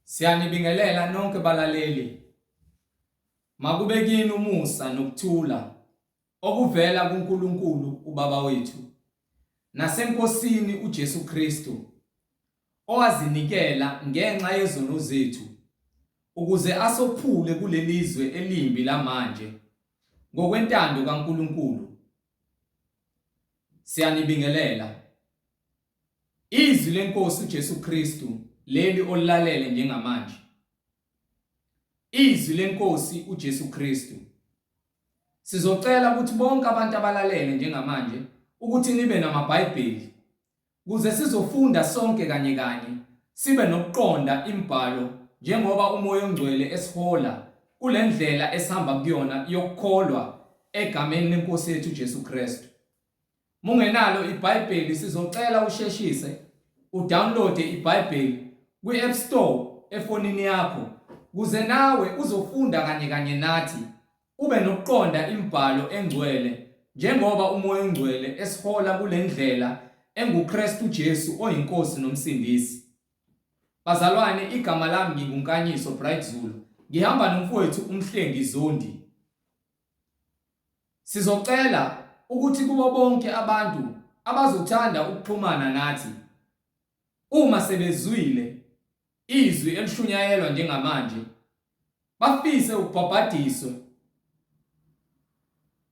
Siyanibingelela nonke balaleli. Makube kini umusa nokuthula okuvela kuNkulunkulu uBaba wethu naseNkosini uJesu Kristu owazinikela ngenxa yezono zethu ukuze asophule kulelizwe elimbi lamanje ngokwentando kaNkulunkulu. Siyanibingelela. Izwi leNkosi uJesu Kristu leli olilalele njengamanje. Izwi leNkosi uJesu Kristu. Sizocela ukuthi bonke abantu abalalele njengamanje ukuthi nibe namaBhayibheli ukuze sizofunda sonke kanye kanye sibe nokuqonda imibhalo njengoba uMoya oNgcwele esihola kulendlela esihamba kuyona yokukholwa egameni leNkosi yethu uJesu Kristu. Mungenalo iBhayibheli sizocela usheshise udownload iBhayibheli kwi-App Store efonini yakho ukuze nawe uzofunda kanye kanye nathi ube nokuqonda imibhalo engcwele njengoba uMoya oNgcwele esihola kulendlela enguKristu Jesu oyinkosi nomsindisi. Bazalwane, igama lami ngiyiNkanyiso Bright Zulu. Ngihamba nomfowethu uMhlengi Zondi. Sizocela ukuthi kubo bonke abantu abazothanda ukuxhumana nathi uma sebezwile izwi elishunyayelwa njengamanje bafise ukubhabhadiswa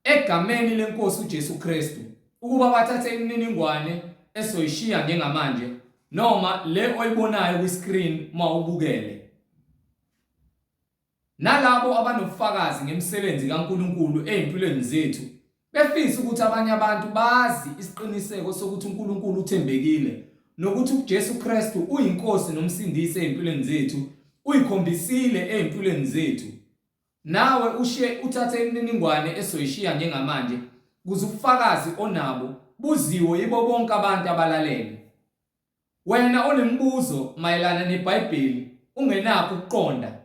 egameni leNkosi uJesu Kristu ukuba bathathe imininingwane esoyishiya njengamanje noma le oyibonayo kwi-screen mawubukele. Nalabo abanofakazi ngemisebenzi kaNkulunkulu ezimpilweni zethu befisa ukuthi abanye abantu bazi isiqiniseko sokuthi uNkulunkulu uthembekile nokuthi uJesu Kristu uyinkosi nomsindisi ezimpilweni zethu, uyikhombisile ezimpilweni zethu. Nawe ushiye uthathe imininingwane esoyishiya njengamanje ukuze ubufakazi onabo buziwe yibo bonke abantu abalalele. Wena onemibuzo mayelana neBhayibheli ungenakho ukuqonda,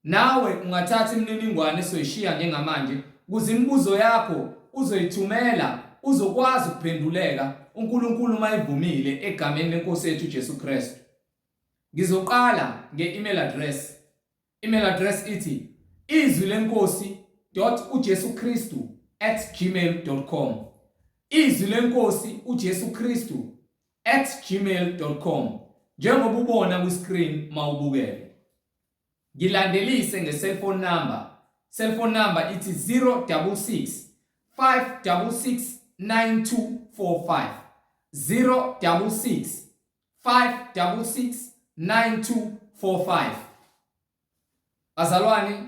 nawe ungathatha imininingwane esoyishiya njengamanje ukuze imibuzo yakho uzoyithumela uzokwazi ukuphenduleka uNkulunkulu mayivumile egameni leNkosi yethu uJesu Kristu. Ngizoqala nge-email address. Email address ithi izwilenkosi.ujesukristu@gmail.com. izwilenkosi.ujesukristu@gmail.com njengoba ubona ku-screen mawubukele. Ngilandelise nge-cellphone number. Cellphone number ithi 066 566 9245. 066 566 9245. Bazalwane,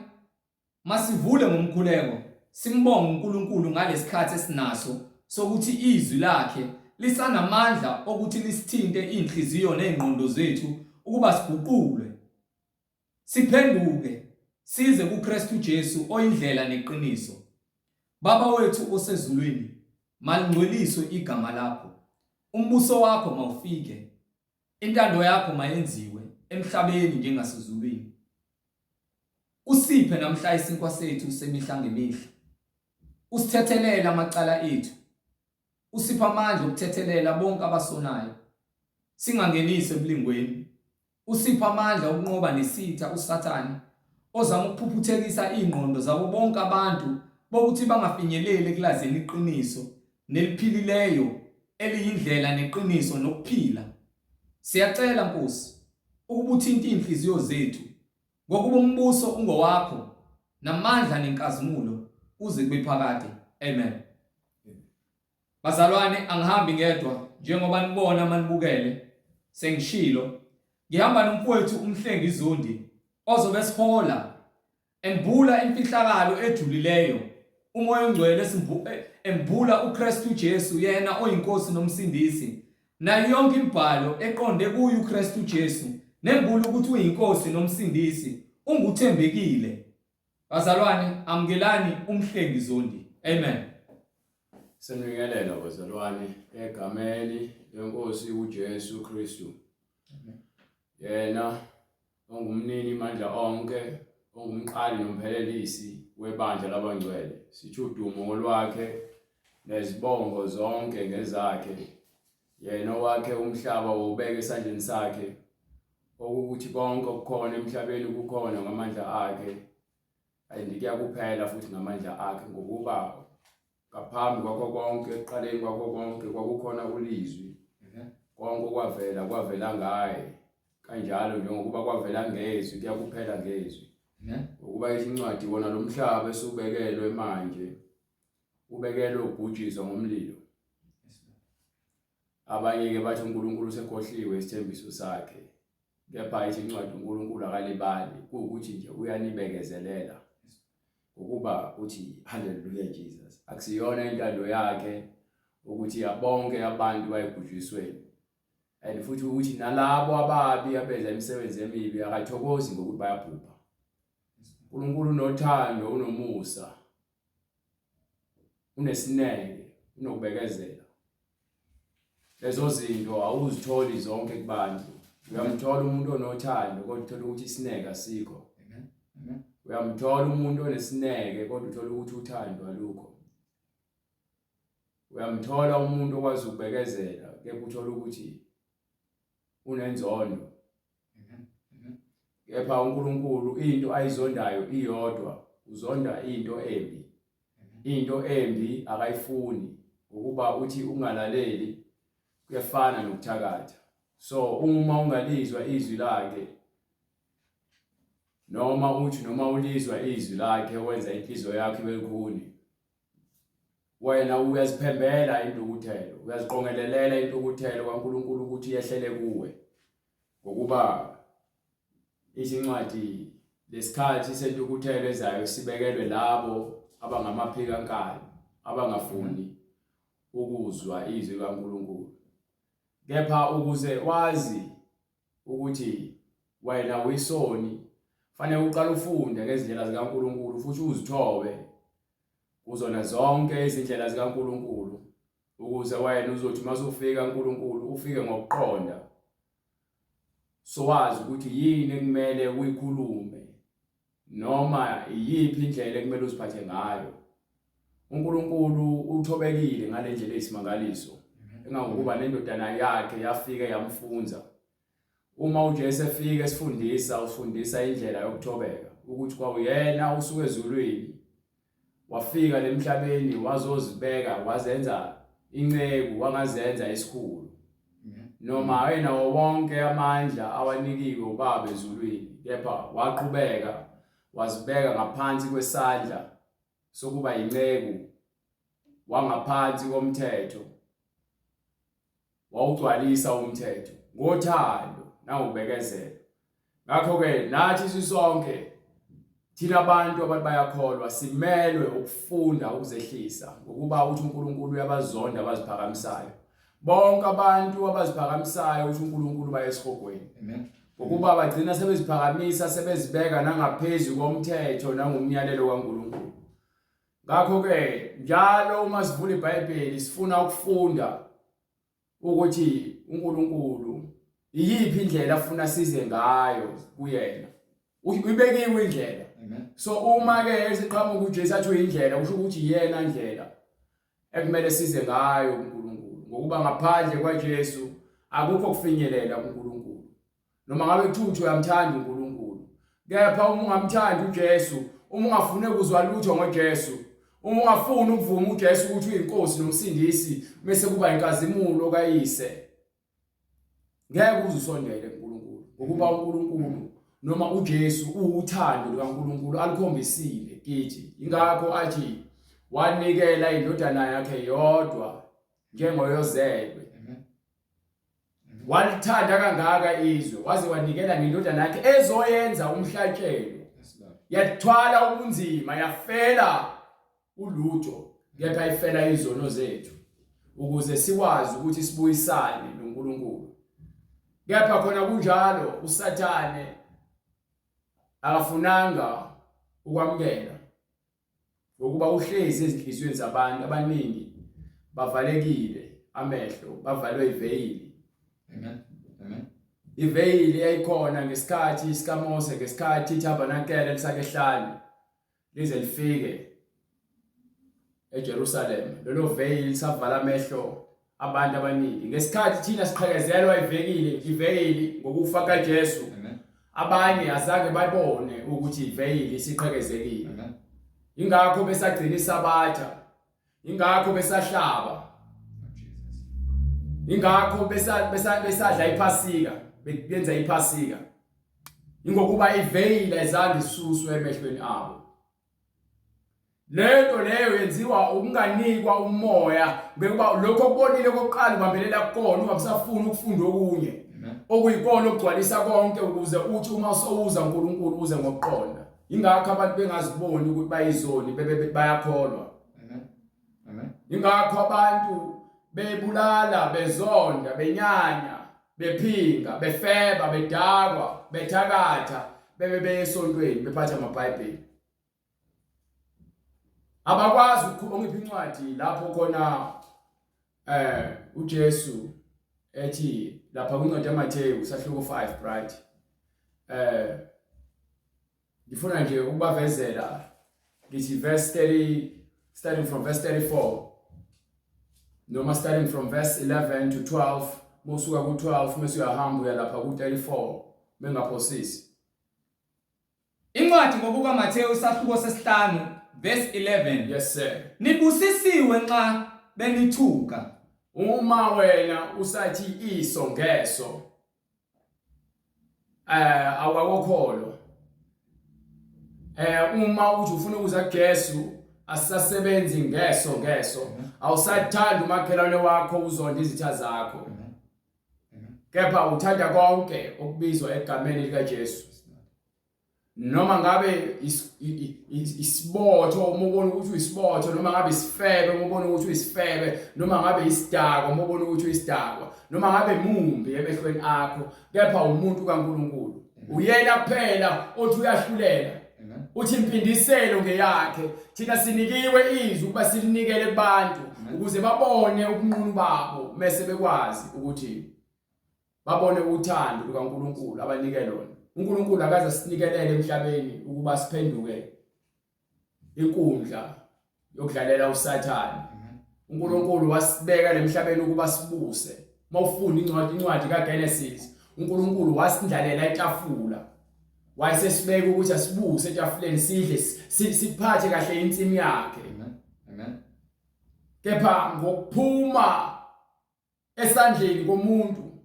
masivule ngomkhuleko simbonge uNkulunkulu ngalesikhathi esinaso sokuthi izwi lakhe lisanamandla okuthi lisithinte inhliziyo nezingqondo zethu ukuba siguqulwe siphenduke size kuKristu Jesu oyindlela neqiniso. Baba wethu osezulwini, malingcweliswe igama lakho. Umbuso wakho mawufike. Intando yakho mayenziwe emhlabeni njengasezulwini. Usiphe namhla isinkwa sethu semihla ngemihla. Usithethelele amacala ethu. Usipha amandla okuthethelela bonke abasonayo. Singangenise ebulingweni. Usipha amandla okunqoba nesitha uSathane ozama ukuphuphuthekisa ingqondo zabo bonke abantu bokuthi bangafinyeleli ekulazeni iqiniso neliphilileyo eliyindlela neqiniso nokuphila. Siyacela Nkosi ukuba uthinte inhliziyo zethu ngokuba umbuso ungowakho namandla nenkazimulo uze kube phakade. Amen. Bazalwane, angihambi ngedwa njengoba nibona manibukele. Sengishilo ngihamba nomfowethu uMhlengi Zondi ozobe sihola embula imfihlakalo ejulileyo. uMoya oNgcwele embula uKristu Jesu yena oyinkosi nomsindisi nayo yonke imibhalo eqonde kuye uKristu Jesu nembula ukuthi uyinkosi nomsindisi unguthembekile. Bazalwane, amkelani uMhlengi Zondi. Amen. Senibingelela bazalwane egameni leNkosi uJesu Kristu. Amen. Yena ongumnini mandla onke, ongumqali nomphelelisi webandla labangcwele. Sithi udumo lwakhe nezibongo zonke ngezakhe. Yena wakhe umhlaba wobeka esandleni sakhe ukuthi konke okukhona emhlabeni kukhona ngamandla akhe and kuyakuphela futhi ngamandla akhe ngokuba ngaphambi kwakho konke ekuqaleni kwakho konke kwakukhona ulizwi konke kwavela ngaye kanjalo njengokuba kwavela ngezwi kuyakuphela ngezwi ukuba isincwadi wona lo mhlaba esubekelwe manje ubekelwe ubhujiswa ngomlilo abanye ke bathi uNkulunkulu usekhohliwe isithembiso sakhe kepha isincwadi uNkulunkulu akalibali kuukuthi nje uyanibekezelela ukuba uthi hallelujah Jesus akusiyona intando yakhe ukuthi bonke abantu bayibhujisweni and futhi ukuthi nalabo ababi abenza imisebenzi emibi akathokozi ngokuthi bayabhubha uNkulunkulu unothando unomusa unesineke unokubekezela lezo zinto awuzitholi zonke kubantu uyamthola umuntu onothando kodwa uthola ukuthi isineke asikho uyamthola umuntu onesineke kodwa uthola ukuthi uthando alukho uyamthola umuntu okwazi ukubekezela kepha uthola ukuthi unenzondo kepha uNkulunkulu into ayizondayo iyodwa uzonda into embi akayifuni ukuba uthi ungalaleli kuyafana nokuthakatha so uma ungalizwa izwi lakhe noma ulizwa izwi lakhe wenza inhliziyo yakhe ibekhuni wena uyaziphembela intukuthelo uyaziqongelelela intukuthelo kaNkulunkulu ukuthi yehlele kuwe ngokuba isincwadi lesikhathi sentukuthelo ezayo sibekelwe labo abangamaphikankani abangafuni ukuzwa izwi kaNkulunkulu kepha ukuze wazi ukuthi wena uyisoni fanele uqale ufunde ngezindlela zikaNkulunkulu futhi uzithobe kuzona zonke izindlela zikaNkulunkulu ukuze wena uzothi masufika kaNkulunkulu ufike ngokuqonda so wazi ukuthi yini ekumele uyikhulume noma iyiphi indlela ekumele uziphathe ngayo uNkulunkulu uthobekile ngale ndlela eyisimangaliso engangokuba nendodana yakhe yafika yamfunza uma uJesu efika usifundisa indlela yokuthobeka ukuthi kwawuyena usuke ezulwini wafika lemhlabeni wazozibeka wazenza inceku wangazenza isikhulu noma wena wonke amandla awanikiwe ubaba ezulwini kepha waqhubeka wazibeka ngaphansi kwesandla sokuba inceku wangaphansi komthetho wawugcwalisa umthetho ngothando nangokubekezela ngakho ke nathi sisonke thina abantu abathi bayakholwa simelwe ukufunda ukuzehlisa ngokuba uthi uNkulunkulu uyabazonda abaziphakamisayo bonke abantu abaziphakamisayo uthi uNkulunkulu bayesihogweni ngokuba bagcina sebeziphakamisa sebezibeka nangaphezulu komthetho nangomyalelo kaNkulunkulu ngakho ke njalo uma sivula iBhayibheli sifuna ukufunda ukuthi uNkulunkulu iyiphi indlela afuna size ngayo kuyena uyibekiwe indlela so uma ke esiqhamuka uJesu athi uyindlela usho ukuthi yena indlela ekumele size ngayo uNkulunkulu ngokuba ngaphandle kwaJesu akukho kufinyelela kuNkulunkulu noma ngabe kuthiwa uyamthanda uNkulunkulu kepha uma ungamthandi uJesu uma ungafune ukuzwa lutho ngoJesu uma ungafuni ukuvuma uJesu ukuthi uyinkosi nomsindisi bese kuba inkazimulo kayise ngeke uzusondele kuNkulunkulu ngokuba uNkulunkulu noma uJesu uthando likaNkulunkulu alikhombisile kithi ingakho athi wanikela indodana yakhe yodwa njengoyozelwe walithanda kangaka izwe waze wanikela indodana yakhe ezoyenza umhlatshelo yathwala ubunzima yafela ulutho kepha ifela izono zethu ukuze sikwazi ukuthi sibuyisane noNkulunkulu kepha khona kunjalo uSathane akafunanga ukwamukela ngokuba uhlezi ezinhlizweni zabantu abaningi bavalekile amehlo bavalwe iveyili iveyili eyayikhona ngesikhathi sikaMose ngesikhathi iTabernacle lisakehlanu lize lifike eJerusalem lelo veyili savala amehlo abantu abaningi ngesikhathi thina siqhekezelwa iveyili ngokufa kaJesu. Abanye azange babone ukuthi iveyili siqhekezekile. Ingakho besagcina isabatha, ingakho besahlaba, ingakho besadla iphasika, benza iphasika. Ingokuba iveyili azange isuswe emehlweni abo. Lento leyo yenziwa ukunganikwa umoya ngoba lokho okubonile kokuqala ubambelela kukona ungasafuni ukufunda okunye. Okuyikona okugcwalisa konke ukuze uthi uma usowuza uNkulunkulu uze ngokuqonda. Ingakho abantu bengaziboni ukuthi bayizoni bayakholwa. Ingakho abantu bebulala, bezonda, benyanya, bephinga, befeba, bedakwa, bethakatha, bebesontweni bephatha amaBhayibheli. Abakwazi ukungipha incwadi lapho khona uJesu ethi lapha kwincwadi yaMatheyu usahluko 5 right. Ngifuna nje ukubavezela ngithi verse 30 starting from verse 34 noma starting from verse 11 to 12 musuka ku12 mase uyahamba uya lapha ku34 bengaphosisi. Incwadi ngokuka Matheyu isahluko sesihlanu verse 11. Yes sir. Nibusisiwe nxa benithuka. Uma wena usathi iso ngeso awakholwa. Uma uthi ufuna ukuza kuJesu asasebenzi ngeso awusathanda umakhelwane wakho uzonda izitha zakho. Kepha uthanda konke okubizwa egameni likaJesu. Noma ngabe isibotho uma ubona ukuthi uyisibotho noma ngabe isifebe uma ubona ukuthi uyisifebe noma ngabe isidakwa uma ubona ukuthi uyisidakwa noma ngabe mumbi emehlweni akho kepha umuntu kaNkulunkulu uyena kuphela othi uyahlulela uthi impindiselo ngeyakhe thina sinikiwe izwi ukuba silinikele kubantu ukuze babone ubunqunu babo mase bekwazi ukuthi babone uthando lukaNkulunkulu abanike lona. uNkulunkulu akaze sinikelele emhlabeni ukuba siphenduke inkundla yokudlalela uSathane. uNkulunkulu wasibeka emhlabeni ukuba sibuse. Mawufunda incwadi kaGenesis, uNkulunkulu wasindlalela etafula. Wayesesibeka ukuthi asibuse etafuleni sidle siphathe kahle insimi yakhe. Amen. Kepha ngokuphuma esandleni komuntu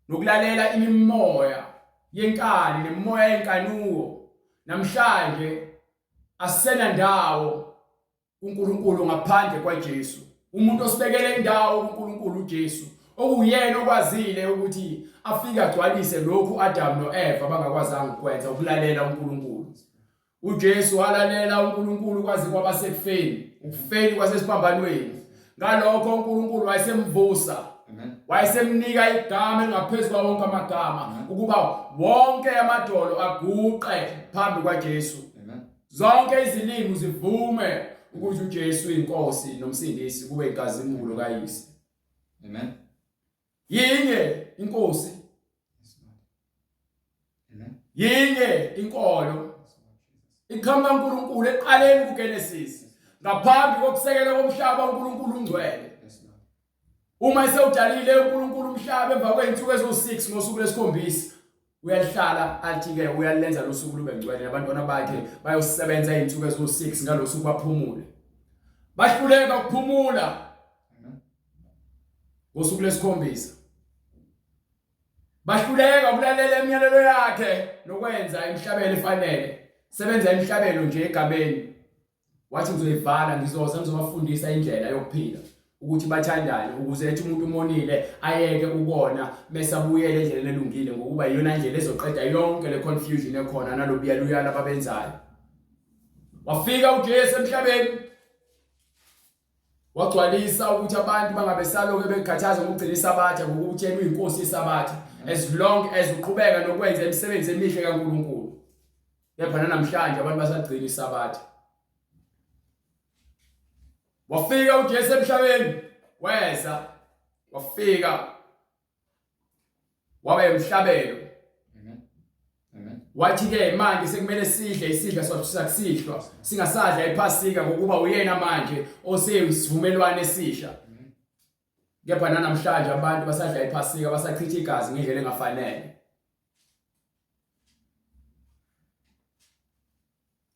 nokulalela imimoya yenkani nemoya yenkanuko namhlanje asena ndawo uNkulunkulu ngaphandle kwaJesu. Umuntu osibekele indawo uNkulunkulu uJesu okuyena okwazile ukuthi afike agcwalise lokhu Adam noEva bangakwazanga ukwenza ukulalela uNkulunkulu. uJesu walalela uNkulunkulu kwaze kwabasekufeni, ukufeni kwasesiphambanweni. Ngalokho uNkulunkulu wayesemvusa. Wayesemnika igama elingaphezu kwa wonke amagama ukuba wonke amadolo aguqe phambi kwaJesu. Zonke izilimi zivume ukuthi uJesu inkosi nomsindisi kube inkazimulo kaYise. Amen. Yinye inkosi. Yinye inkolo. Ikhamba kaNkulunkulu eqaleni kuGenesis ngaphambi kokusekela komhlaba uNkulunkulu ungcwele. Uma esewudalile uNkulunkulu umhlaba emva kweinsuku ezo6 ngosuku lesikhombisa uyalihlala athi-ke uyalenza lo suku lube ngcwele abantwana bakhe bayosebenza izinsuku ezo6 ngalosuku baphumule. Bahluleka ukuphumula ngosuku lesikhombisa. Bahluleka ukulalela imiyalelo yakhe nokwenza emhlabeni efanele. Sebenza emhlabeni nje egameni. Wathi ngizoyivala ngizobafundisa indlela yokuphila ukuthi bathandane ukuze ethi umuntu umonile ayeke ukona bese abuyele endleleni elungile ngokuba iyona indlela ezoqeda yonke le confusion ekhona nalobuyaluyala ababenzayo. Wafika uJesu emhlabeni wagcwalisa ukuthi abantu bangabe saloke bekhathaza ngokugcina isabatha ngokuthi yena uyinkosi yesabatha as long as uqhubeka nokwenza imisebenzi emihle kaNkulunkulu. Kepha namhlanje abantu basagcina isabatha. Wafika uJesu emhlabeni weza wafika waba emhlabelo. Amen. Wathi ke manje sekumele sidle isidla sakusihlwa singasadla iphasika ngokuba uyena manje osesivumelwane esisha. Kepha namhlanje abantu basadla iphasika basachitha igazi ngendlela engafanele.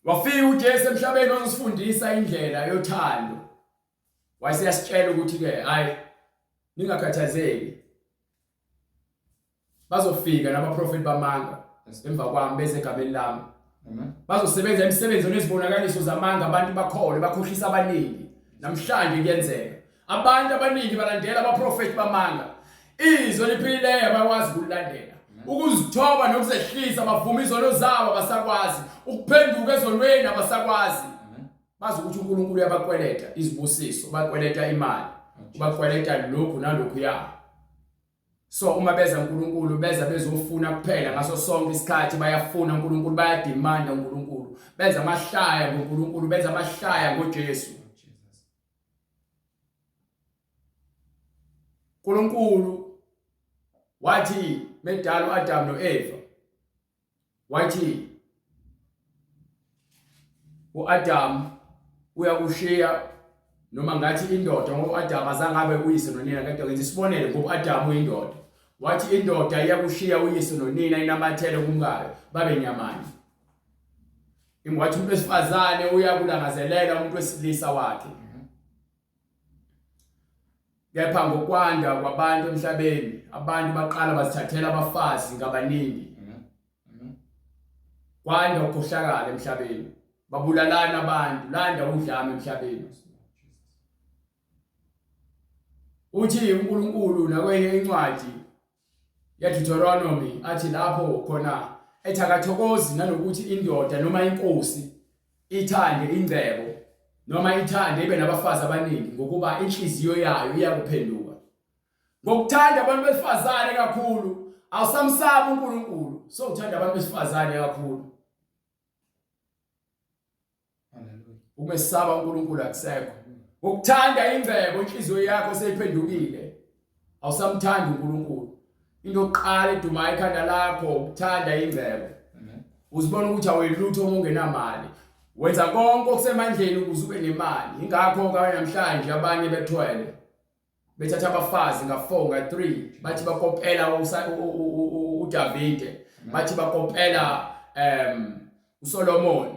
Wafika uJesu emhlabeni wazosifundisa indlela yothando. Wayesiyasitshela ukuthi ke hayi ningakhathazeki. Bazofika nabaprofeti bamanga emva kwami bese egameni lami. Bazosebenza emsebenzini nezibonakaliso zamanga abantu bakhole bakhohlisa abaningi. Namhlanje kuyenzeka. Abantu abaningi balandela abaprofeti bamanga. Izwi liphilileyo abakwazi ukulandela. Ukuzithoba nokuzehlisa bavuma izono zabo basakwazi. Ukuphenduka ezonweni abasakwazi. Bazi ukuthi uNkulunkulu uyabakweleta izibusiso, bakweleta imali, bakweleta lokhu nalokhu ya. So uma beza uNkulunkulu beza bezofuna kuphela ngaso sonke isikhathi bayafuna uNkulunkulu bayadimanda uNkulunkulu. Benza amahlaya ngoNkulunkulu, benza amahlaya ngoJesu. uNkulunkulu wathi medala uAdam noEva. Wathi uAdam uyakushiya noma ngathi indoda ngoba uAdam azange abe uyise nonina kade ngenza isibonelo ngoba uAdam uyindoda. Wathi indoda iyakushiya uyise nonina inamathele kumkayo babe nyamanye. Wathi umuntu wesifazane uyakulangazelela umuntu wesilisa wakhe. Kepha ngokwanda kwabantu emhlabeni abantu baqala bazithathela abafazi ngabaningi. Kwanda ukukhohlakala emhlabeni. Babulalana abantu, landa udlame emhlabeni. Uthi uNkulunkulu nakwenye incwadi yaDeuteronomy athi lapho khona ethakathokozi nanokuthi indoda noma inkosi ithande ingcebo noma ithande ibe nabafazi abaningi ngokuba inhliziyo yayo iyakuphenduka. Ngokuthanda abantu besifazane kakhulu awusamsaba uNkulunkulu, so uthanda abantu besifazane kakhulu. Umesaba uNkulunkulu akusekho. Ukuthanda ingcebo inhliziyo yakho seyiphendukile awusamthanda uNkulunkulu. Into yokuqala eduma ekhanda lakho ukuthanda ingcebo. Uzibona ukuthi awuyilutho uma ungenamali. Wenza konke okusemandleni ukuze ube nemali. Ingakho ke namhlanje abanye bethwele bethatha abafazi nga4 nga3 bathi bakopela uDavide, bathi bakopela uSolomon.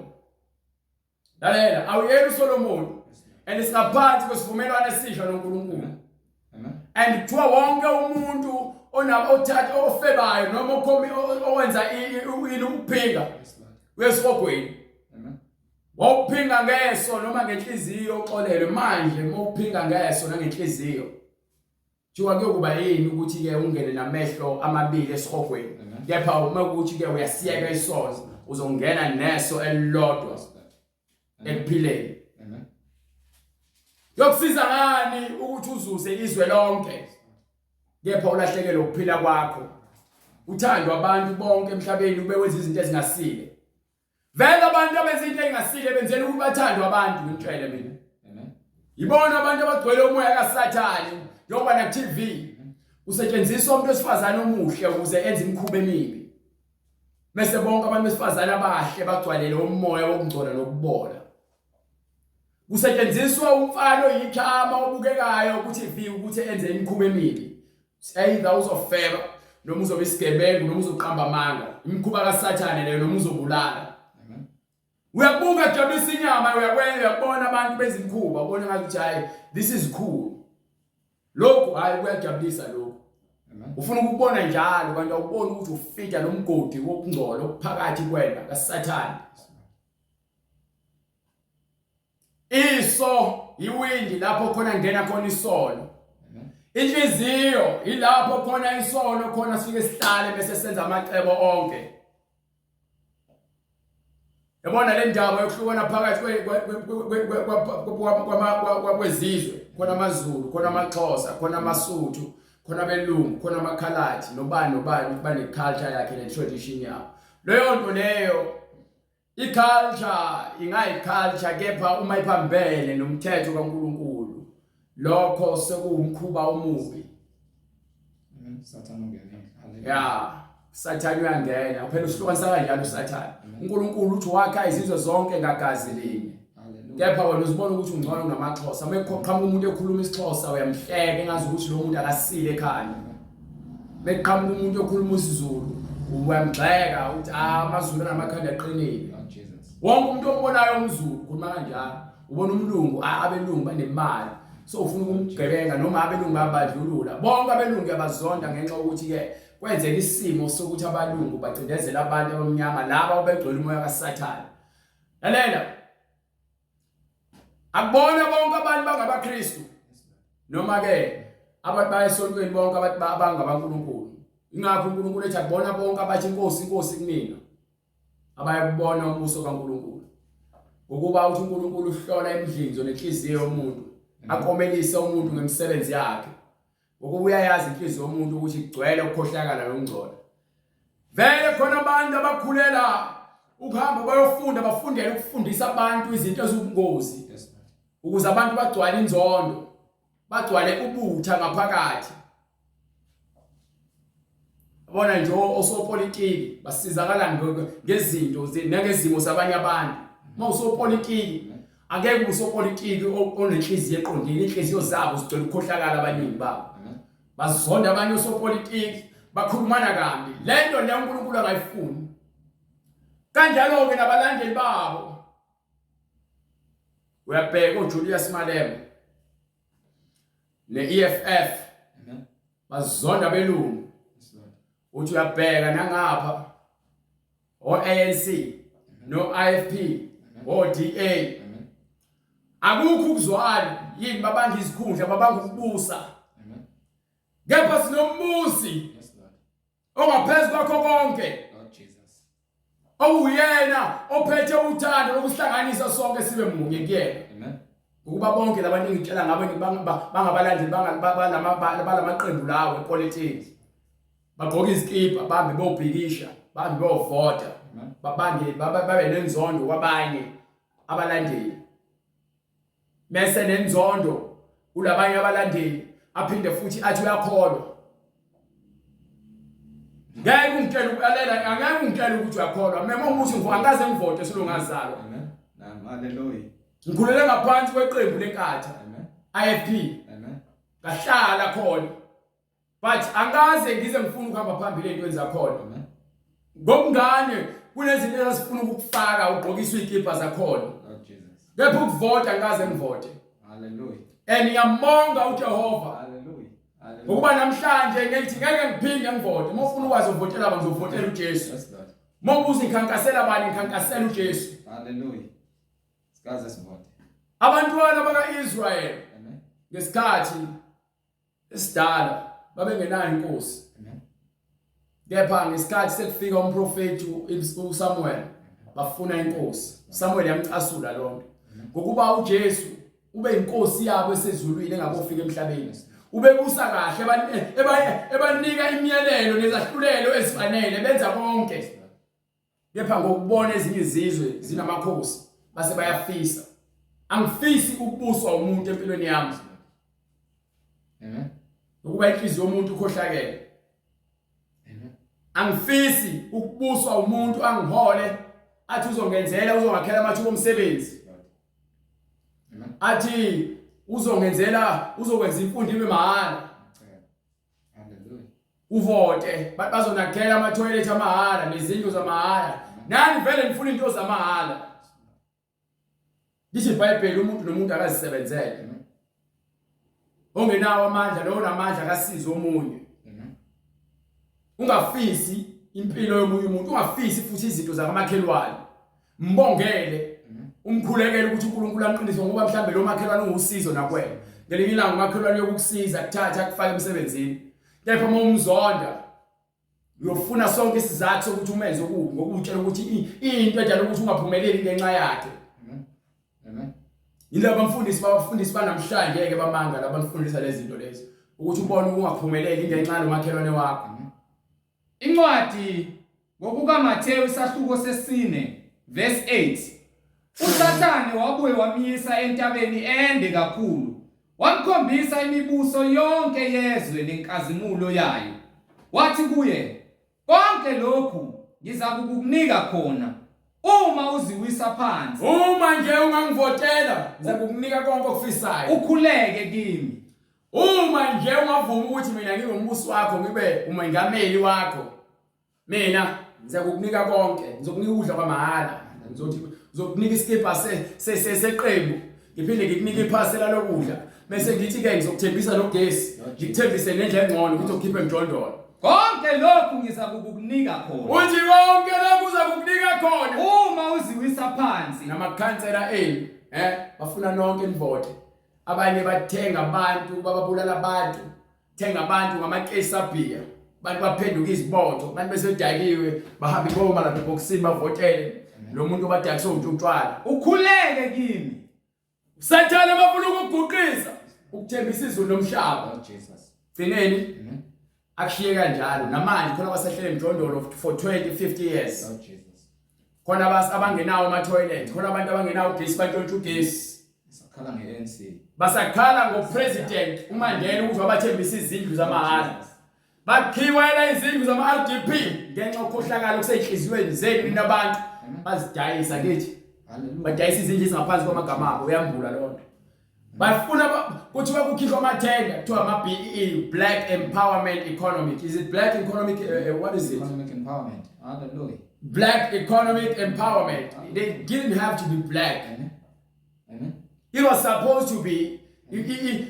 Lalela awuyena uSolomon and singaphansi kwesivumelwano esisha noNkulunkulu. And kuthiwa wonke umuntu othatha ofebayo noma owenza ukuphinga wesihogweni. Wawuphinga ngeso noma ngenhliziyo uxolelwe manje mawuphinga ngeso nangenhliziyo. Kuthiwa kuyokuba yini ukuthi ke ungene namehlo amabili esihogweni. Kepha uma ukuthi ke uyasiyeka isono uzongena neso elilodwa ekuphileni. Yokusiza ngani ukuthi uzuze izwe lonke kepha ulahlekele ukuphila kwakho. Uthandwa abantu bonke emhlabeni ube wenza izinto ezingasile. Vele abantu abenza izinto ezingasile benzela ukuthi bathandwe abantu ngicela mina. Yibona abantu abagcwele umoya kaSathane njengoba na TV usetshenziswa umuntu wesifazane omuhle ukuze enze imikhuba emibi. Bese bonke abantu besifazane abahle bagcwalele umoya wokungcola nokubola. Kusetshenziswa umfana oyikhama obukekayo ukuthi ukuthi enze imikhuba emibi. Either uzofeba noma uzobe isigebengu noma uzoqamba amanga. Imikhuba kaSathane leyo noma uzobulala. Uyabuka jabulisa inyama uyabona abantu benza imikhuba ubona ngathi hayi this is cool. Lokho hayi kuyajabulisa lokho. Ufuna ukubona njalo kanti awuboni ukuthi ufika nomgodi wokungcola okuphakathi kwena kaSathane. Iso iwindi lapho khona ngena khona isono. Inhliziyo ilapho khona isono khona sifike sihlale bese senza amacebo onke. Yabona le ndaba yokuhlukana phakathi kwezizwe, khona amaZulu, khona amaXhosa, khona amaSuthu, khona abelungu, khona amaKhaladi, nobani bane culture yakhe ne tradition yabo. Leyo nto leyo iculture ingayiculture kepha uma iphambene nomthetho kaNkulunkulu lokho sekuwumkhuba omubi. Sathane ungena. Yeah, Sathane uyangena. Uphela usihlukanisa kanjalo uSathane. uNkulunkulu uthi wakha izizwe zonke ngagazi linye. Kepha wena uzibona ukuthi ungcono kunamaXhosa. Meqhamuka umuntu ekhuluma isiXhosa uyamhleka engazi ukuthi lo muntu akasile ekhaya. Meqhamuka umuntu okhuluma isiZulu uyamgxeka uthi amaZulu anamakhanda aqinile. Wonke umuntu obonayo umZulu ukhuluma kanjalo. Ubona umlungu abelungu banemali. So ufuna ukumgebenga noma abelungu abadlulula. Bonke abelungu abazonda ngenxa ukuthi ke kwenzeka isimo sokuthi abalungu bacindezela abantu abamnyama laba abegcwele umoya kaSathane. Lalela. Akubona bonke abantu bangabaKristu. Noma ke abantu bayesontweni bonke abantu abangabaNkulunkulu. Ingakho uNkulunkulu ethi akubona bonke abathi inkosi kumina. Abayakubona umbuso kaNkulunkulu. Ngokuba uthi uNkulunkulu uhlola emidlinzo nenhliziyo yomuntu. Akomelise umuntu ngemisebenzi yakhe. Ngokuba uyayazi inhliziyo yomuntu ukuthi igcwele ukukhohlakala nokungcola. Vele khona abantu abakhulela ukuhamba bayofunda bafundele ukufundisa abantu izinto ezobungozi. Ukuze abantu bagcwale inzondo, bagcwale ubutha ngaphakathi. Abona nje osopolitiki basizakala ngezinto ngezimo zabanye abantu. Uma usopolitiki angeke usopolitiki onenhliziyo eqondile, inhliziyo zabo zigcwele ukukhohlakala abaningi babo. Bazonda abanye osopolitiki bakhulumana kambi. Lento le uNkulunkulu angayifuni. Kanjalo ke nabalandeli babo. Uyabheka uJulius Malema ne-EFF bazonda belungu. Uthi uyabheka nangapha o-ANC no-IFP o-DA akukho ukuzwana yini babanga izikhundla babanga ukubusa. Kepha sinombusi ongaphezulu kwakho konke. Owuyena ophethe uthando lokuhlanganisa sonke sibe munye kuyena. Amen. Ukuba bonke labantu engitshela ngabo bangabalandeli balamaqembu lawo epolitics. Bagqoka izikipa bahambe bobhikisha, bahambe bovota, babe nenzondo kwabanye abalandeli. Mase nenzondo kulabanye abalandeli aphinde futhi athi uyakholwa. Ngeke ungitshela ukuyalela, angeke ungitshela ukuthi uyakholwa. Mema ukuthi ngifangaze ngivote selongazalwa. Amen. Hallelujah. Ngikhulele ngaphansi kweqembu lenkatha. Amen. IFP. Amen. Ngahlala khona. But angaze ngize ngifuna ukuhamba phambili ezintweni zakhona. Amen. Ngokungane kunezinto ezifuna ukufaka ugqokiswe izikipa zakhona. Lord Jesus. Kepha ukuvota angaze ngivote. Hallelujah. Ngiyambonga uJehova. Hallelujah. Ukuba namhlanje ngithi ngeke ngiphinde ngivote. Uma ufuna ukwazi ukuvotela abantu uzovotela uJesu. Yes Lord. Uma ubuza ikhankasela bani ikhankasela uJesu. Hallelujah. Sikaze sivote. Abantwana bakaIsrael. Amen. Ngesikhathi esidala babengenayo inkosi. Amen. Kepha ngesikhathi sekufika umprofeti uSamuel bafuna inkosi. Samuel yamcasula lonto. Ngokuba uJesu ube inkosi yabo esezulwini engakofika emhlabeni. Ubebusa kahle ebanika imiyalelo nezahlulelo ezifanele benza konke. Kepha ngokubona ezinye izizwe zinamakhosi base bayafisa. Angifisi ukubuswa umuntu empilweni yami. Amen. Ukuba inhliziyo yomuntu ukhohlakele. Amen. Angifisi ukubuswa umuntu angihole athi uzongenzela uzongakhela amathuba omsebenzi. Amen. Athi uzongenzela uzokwenza imfundo ibe mahala. Hallelujah. Uvote bazonakhela ama-toilet amahala nezindlu zamahala. Nani vele ngifuna into zamahala. Lithi iBhayibheli umuntu nomuntu akazisebenzele. Ongenawo amandla lo namandla akasiza omunye. Ungafisi impilo yomunye umuntu, ungafisi futhi izinto zakamakhelwane. Mbongele, umkhulekele ukuthi uNkulunkulu amqinise ngoba mhlambe lo makhelwane ungusizo nakwena. Ngelinye ilanga umakhelwane yokukusiza kuthatha akufaka emsebenzini. Kepha uma umzonda uyofuna sonke isizathu sokuthi umenze okubi ngokutshela ukuthi into edala ukuthi ungaphumeleli ngenxa yakhe. Amen. Yilabo abafundisi banamhlanje ke bamanga labafundisa lezi zinto lezi ukuthi ubone ungaphumeleli ngenxa lomakhelwane wakho. Incwadi ngokukaMathewu isahluko sesine verse 8. uSathane wabuye wamyisa entabeni ende kakhulu. Wamkhombisa imibuso yonke yezwe lenkazimulo yayo. Wathi kuye, konke lokhu ngizakukunika khona Uma uziwisa phansi, uma nje ungangivotela ngizakukunika konke okufisayo. ukhuleke kimi. Uma nje ungavuma ukuthi mina ngingumbusi wakho ngibe umengameli wakho, mina ngizakukunika konke, ngizokunika ukudla kwamahhala, ngizokunika iskipa seqembu, ngiphinde ngikunika iphasela lokudla, bese ngithi ke ngizokuthembisa nogesi, ngikuthembise nendlela engcono ukuthi ukhiphe emjondolo. Konke lokhu ngizakukunika khona. Uthi konke lokhu uzakukunika khona Uma uziwisa phansi, namakhansela enu bafuna nonke nivote. Abanye bathenga abantu, bababulala abantu, thenga abantu ngamakesi abhiya. Abantu baphenduka izibotho, abantu besedayikiwe bahamba iboma lapha ebokisini bavotele lo muntu obadakisa utshwala. ukhuleke kimi. Sathane bafuna ukuguqisa, ukuthembisa izulu nomhlaba. Jesus. Gcineni akushiye kanjalo namanje khona abasehlele emjondolo for 20-50 years. Jesus. Khona abangenawo ama toilet, khona abantu abangenawo ugesi bantshontsha ugesi. Sakhala ngeNC. Basakhala ngopresident uMandela ukuthi wabathembisa izindlu zamahhala. Bakhiwela izindlu zama-RDP ngenxa yokukhohlakala kuseyinhliziyweni zenu nabantu bazidayisa kithi. Badayisa izindlu ezingaphansi kwamagama abo, uyambula lonto. Bafuna ukuthi bakukhishwa amathenda kuthiwa ama-BEE, Black Empowerment Economic. Is it Black Economic what is it? Economic empowerment. Hallelujah. Black Economic Empowerment. They didn't have to be black. Amen. It was supposed to be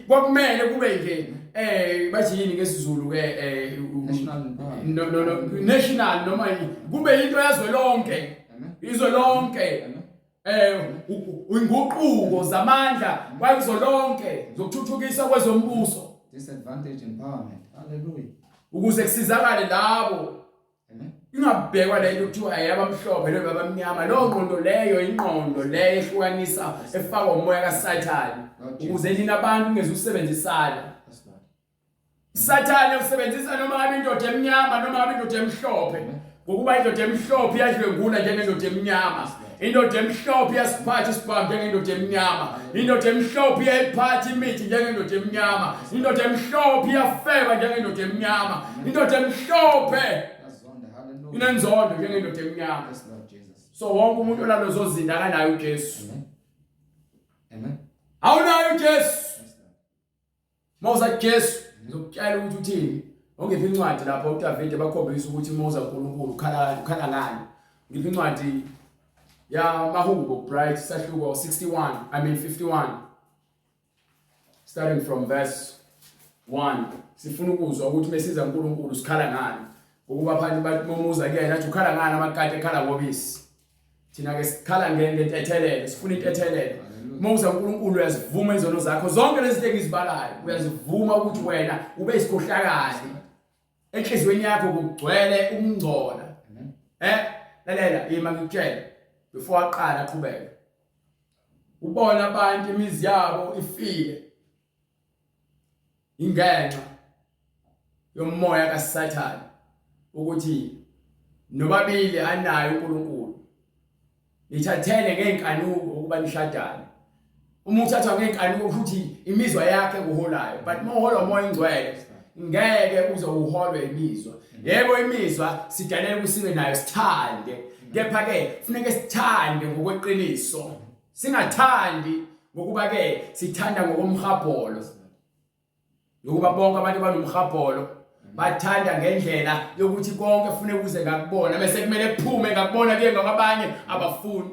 kwakumele kube nje bathi yini ngesizulu ke National empowerment. no national noma kube into yazwe lonke. Izwe lonke. Inguquko zamandla kwazo lonke zokuthuthukisa kwezombuso. Disadvantage empowerment. Hallelujah. Ukuze kusizakale labo. Amen. Ingabhekwa lento kuthiwa ayabamhlophe lo babamnyama. Lo ngqondo leyo ingqondo leyo ehlukanisa efaka umoya kaSathane. Ukuze nina abantu ungeze usebenzisana. Sathane usebenzisa noma ngabe indoda emnyama noma ngabe indoda emhlophe. Ngokuba indoda emhlophe iyadlwengula njengendoda emnyama. Indoda emhlophe iyasiphatha isibambe njengendoda emnyama. Indoda emhlophe iyayiphatha imithi njengendoda emnyama. Indoda emhlophe iyafeba njengendoda emnyama. Indoda emhlophe inenzondo njengendoda emnyama. So wonke umuntu olalozo zinto akanayo uJesu. Amen. Awunayo uJesu. Mawuza Jesu ngizokutshela ukuthi uthini. Ongiphi incwadi lapho uDavide bakhombisa ukuthi Moses uNkulunkulu ukhala ngani. Ngiphi incwadi ya Mahubo Bright sahluko 51 starting from verse 1 sifuna ukuzwa ukuthi mesiza uNkulunkulu sikhala ngani. Ngokuba phansi bathi Moses kuyena athi ukhala ngani amakati ekhala ngobisi. Thina ke sikhala ngentethelelo, sifuna intethelelo. Moses uNkulunkulu uyazivuma izono zakho zonke lezi zinto engizibalayo. Uyazivuma ukuthi wena ube isikhohlakali. Enhlizweni yakho kugcwele ukungcola. Lalela ima ngikutshela before aqala aqhubeka. Ubona abantu imizi yabo ifile. Ingenxa yomoya kaSathane ukuthi nobabili anayo uNkulunkulu. Nithathele ngeenkanuko ukuba nishadane. Uma uthathwa ngeenkanuko ukuthi imizwa yakhe kuholayo, but moholwa umoya ingcwele ngeke uze uholwe imizwa. Yebo imizwa sidalela ukusibe nayo sithande. Kepha ke kufanele sithande ngokweqiniso. Singathandi ngokuba ke sithanda ngokomhabholo. Ngokuba bonke abantu banomhabholo bathanda ngendlela yokuthi konke kufanele kuze ngakubona bese kumele kuphume ngakubona ke ngabanye abafuni.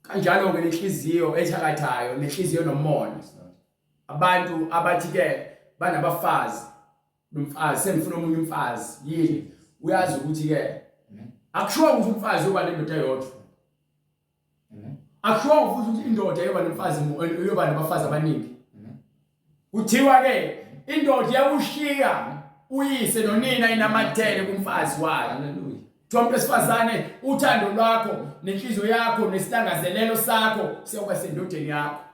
Kanjalo ke inhliziyo ethakathayo nenhliziyo nomona. Abantu abathi ke banabafazi nomfazi semfuna umunye umfazi yini uyazi ukuthi ke akusho ukuthi umfazi uyoba nendoda eyodwa. Akusho ukuthi indoda yoba nomfazi uyoba nabafazi abaningi. Kuthiwa ke indoda yakushiya uyise nonina inamathele kumfazi wayo. Hallelujah. Umuntu wesifazane uthando lwakho nenhliziyo yakho nesilangazelelo sakho siyoba sendodeni yakho.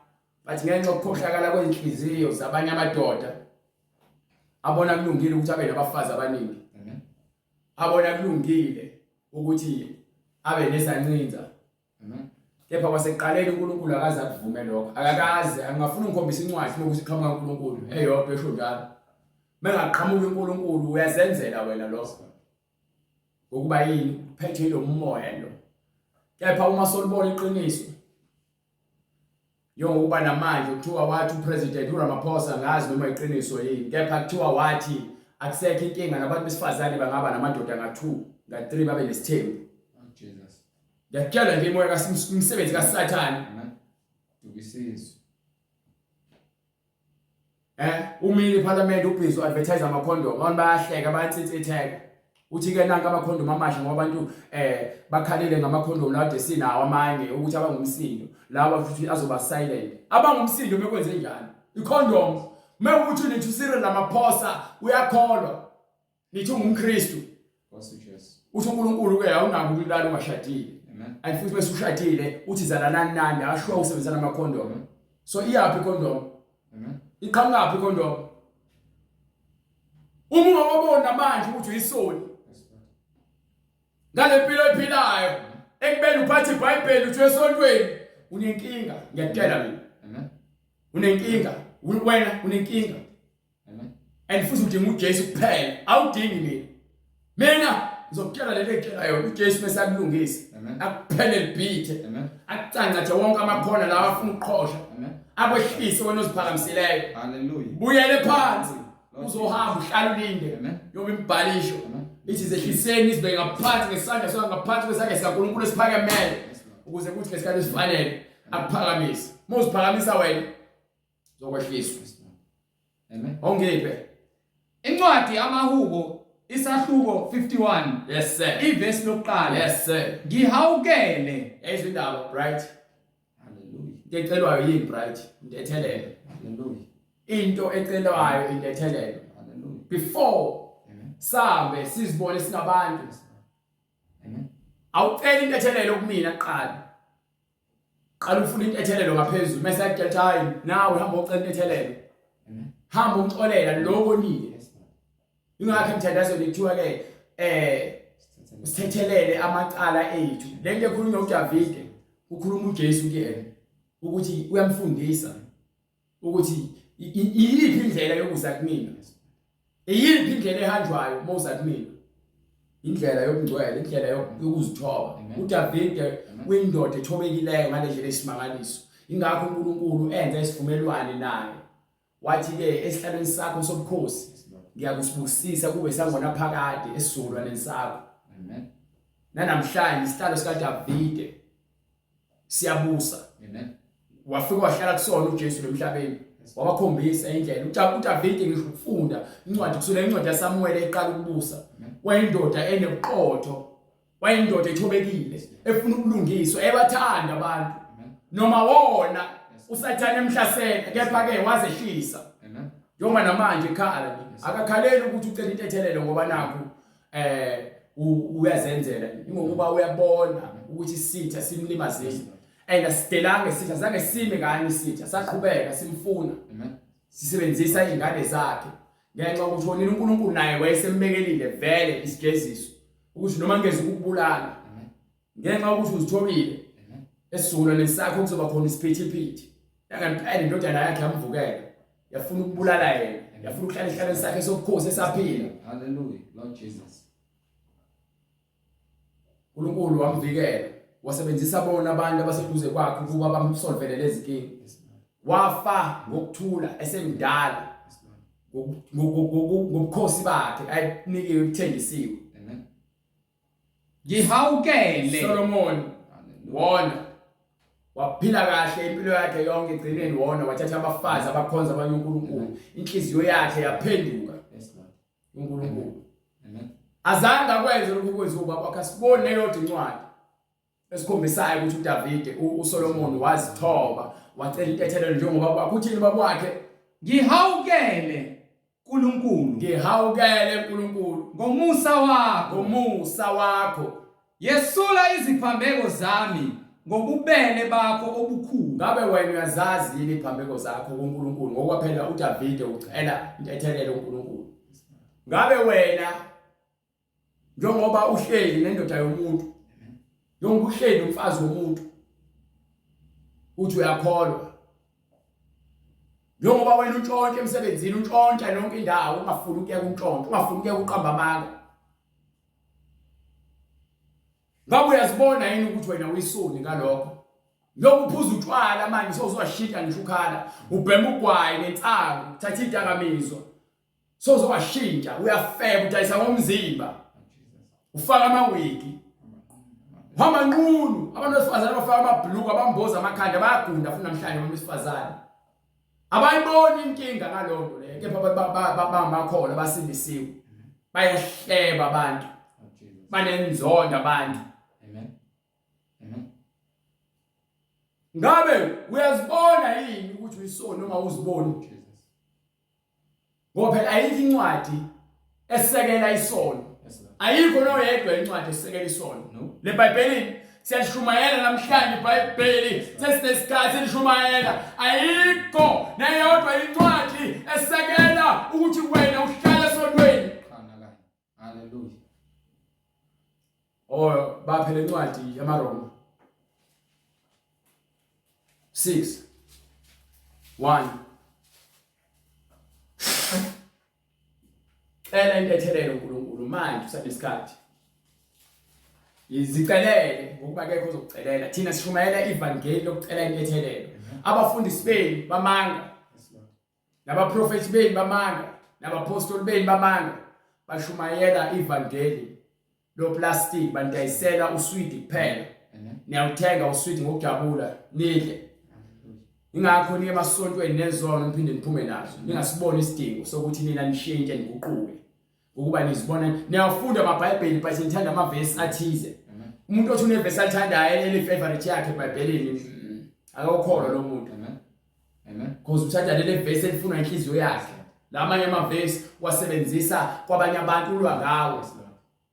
Bathi ngenxa yokukhohlakala kwenhliziyo zabanye amadoda abona kulungile ukuthi abe nabafazi abaningi. Abona kulungile ukuthi abe nezancinza. Kepha kwaseqaleni uNkulunkulu akaze akuvume lokho. Akakaze angafuna ukukhombisa incwadi ukuthi iqhamuka kuNkulunkulu eyodwa esho njalo. Mengaqhamuka uNkulunkulu uyazenzela wena lokho. Ngokuba yini uphethe lo moya lo. Kepha uma solibona iqiniso yokuba namanje kuthiwa wathi upresident uRamaphosa ngazi noma iqiniso yini, kepha kuthiwa wathi akusekho inkinga nabantu besifazane bangaba namadoda nga2 nga3 babe nesithembu. Jesus. Ngiyakutshela nje imoya kasimsebenzi kaSathane. Amen. Dukisizwe. Umini parliament ubhizo advertise amakhondom, abantu bayahleka bayatsitsitheka. Uthi ke nanka amakhondom amahle ngoba abantu bakhalile ngamakhondom la kade sinawo amanye ukuthi abangumsindo lawa futhi azoba silent. Abangumsindo bekwenze njani? Ikhondom mewuthi nithi usire namaphosa uyakholwa. Nithi ungumKristu. Nkosi uJesu. Uthi uNkulunkulu ke awunako ukulala ungashadile. Amen. And futhi bese ushadile uthi zalanani nani asho usebenzana amakhondom. So iyaphi ikhondom? Amen. Iqhamuka ikhondom. Uma ungabona manje ukuthi uyisoni ngale mpilo ephilayo ekubeni uphathe iBhayibheli uthi esontweni unenkinga, ngiyakutshela mina. Amen. Unenkinga, wena unenkinga. Amen. And futhi udinga uJesu kuphela, awudingi mina ngizokutshela leli ekutshela yona uJesu bese akulungisa. Amen. Akuphele libhithe. Amen. Akucangathe wonke amakhona lawa afuna ukuqhosha. Amen. Akwehlise wena oziphakamisileyo. Hallelujah. Buyele phansi uzohamba uhlala ulinde. Amen. Yoba imbhalisho Amen. ithi zehliseni izibeke ngaphansi ngesandla sona ngaphansi kwesandla sikaNkulunkulu esiphakemele ukuze kuthi ngesikhathi esifanele akuphakamise. Mawuziphakamisa wena uzokwehliswa. Amen. Ongiphe Incwadi amahubo isahluko 51. yes sir. Ivesi lokuqala. Yes sir. Ngihawukele. Ezindaba bright. Hallelujah. Ecelwayo yini bright? Indethelelo. Hallelujah. Into ecelwayo indethelelo. Hallelujah. Before Amen. sambe sizibone singabantu. Amen. Awucela intethelelo kumina kuqala. Qala ufuna intethelelo ngaphezulu mase yakutshela hayi nawe hamba ucela intethelelo. Amen. Hamba umxolela lokho nile. Yes, Lord. Ingakho imthandazo lethiwa ke sithethelele amacala ethu. Lento ekhulunywa uDavide ukhuluma uJesu kuyena ukuthi uyamfundisa ukuthi iyiphi indlela yokuza kumina. Iyiphi indlela ehanjwayo mawuza kumina. Indlela yokungcwela, indlela yokuzithoba. uDavide uyindoda ethobekileyo ngale ndlela esimangaliso. Ingakho uNkulunkulu enza isivumelwano naye. Wathi ke esihlalweni sakho sobukhosi ngiyakusibusisa kube sangona phakade esizukulwaneni sakho. Amen. Nanamhlanje isihlalo sikaDavide siyabusa. Amen. Wafika wahlala kusona uJesu emhlabeni. Wabakhombisa indlela. uDavide ngisho ukufunda incwadi kusula incwadi yaSamuel eqala ukubusa. Wayindoda enebuqotho, wayindoda ethobekile, efuna ukulungiswa, ebathanda abantu. Noma wona uSathane emhlasela kepha ke wazehlisa. Amen. Njengoba namanje ekhala akakhaleli ukuthi ucela intethelelo ngoba nakho uyazenzela ngokuba uyabona ukuthi isitha simlimazile. Asidelanga isitha zange sime ngani isitha saqhubeka simfuna. Amen. Sisebenzisa izingane zakhe ngenxa ukuthi wonile uNkulunkulu naye wayesembekelile vele isijeziso ukuthi noma ngeze ukubulala ngenxa ukuthi uzithobile esizulwane sakho kuzoba khona isiphithiphithi yangampela indodana yakhe yamvukela yafuna ukubulala yena yafuna ukuhlala ihlalweni sakhe sobukhosi esaphila. Hallelujah. Lord Jesus. uNkulunkulu wamvikela wasebenzisa bona abantu abaseduze kwakhe ukuba bamsolvele lezi zinkinga. Wafa ngokuthula esemdala ngobukhosi bakhe ayinikiwe ukuthenjisiwe. Amen. Ngihawukele. Solomon wona waphila kahle impilo yakhe yonke egcineni wona wathatha abafazi abakhonza abanye uNkulunkulu. Inhliziyo yakhe yaphenduka. Yes, Lord. uNkulunkulu. Amen. Azange akwenze lokhu kwenziwa ubaba wakhe. Asibone yodwa incwadi esikhombisayo ukuthi uDavide uSolomon wazithoba wacela intethelelo njengoba kwakhe. Uthini baba wakhe? Ngihawukele uNkulunkulu. Ngihawukele uNkulunkulu Ngomusa wakho. ngomusa wakho. Yesula iziphambeko zami ngobubele bakho obukhulu. Ngabe wena uyazazi yini iphambeko zakho kuNkulunkulu ngoba phela uDavide ucela intethelelo kuNkulunkulu. Ngabe wena njengoba uhleli nendoda yomuntu njengoba uhleli umfazi womuntu uthi uyakholwa njengoba wena untshontshe emsebenzini untshontsha yonke indawo ungafuni ukuya kuntshontsha ungafuni ukuya kuqamba amanga Ngabe uyazibona yini ukuthi wena uyisoni ngalokho? Lokhu uphuza utshwala manje sozowashintsha ngisho ukhala, ubhema ugwayi nensangu, uthatha idakamizwa. Sozowashintsha, uyafeba udayisa ngomzimba. Ufaka amawigi. Hamba nqunu, abantu besifazane bafaka amabhuluku abamboza amakhanda bayagunda futhi namhlanje abantu besifazane. Abayiboni inkinga ngalokho le, kepha bamakhola basindisiwe. Bayahleba abantu. Banenzonda abantu. Amen. Amen. Ngabe uyazibona yini ukuthi uyisoni noma uziboni? Jesus. Ngoba phela ayikho incwadi esekela isono. Yes, Lord. Ayikho noyedwa incwadi esekela isono. No. Le Bhayibhelini siyashumayela namhlanje iBhayibheli sesinesikhathi elishumayela. Ayikho neyodwa incwadi esekela ukuthi wena uhlale esonweni. Hallelujah. Oh, baphela incwadi yamaRoma 6:1. Cela into ethelele uNkulunkulu manje usanesikhathi. Izicelele ngokuba akekho ozokucelela. Thina sishumayela ivangeli lokucela into ethelele. Abafundisi benu bamanga. Yes, Lord. Nabaprofeti benu bamanga, nabapostoli benu bamanga. Bashumayela ivangeli lo plastic bandayisela uswidi kuphela. Amen. Niyawuthenga uswidi ngokujabula nidle. Ingakho niye emasontweni nezono niphinde niphume nazo. Ningasiboni isidingo sokuthi nina nishintshe niguquke. Ukuba nizibona niyafunda amaBhayibheli but nithanda amavesi athize. Umuntu othi unevesi athandayo ele favorite yakhe eBhayibhelini akakholwa lo muntu. Amen. Amen. Because uthanda lele vesi elifunwa inhliziyo yakhe. Lamanye amavesi wasebenzisa kwabanye abantu ulwa ngawo.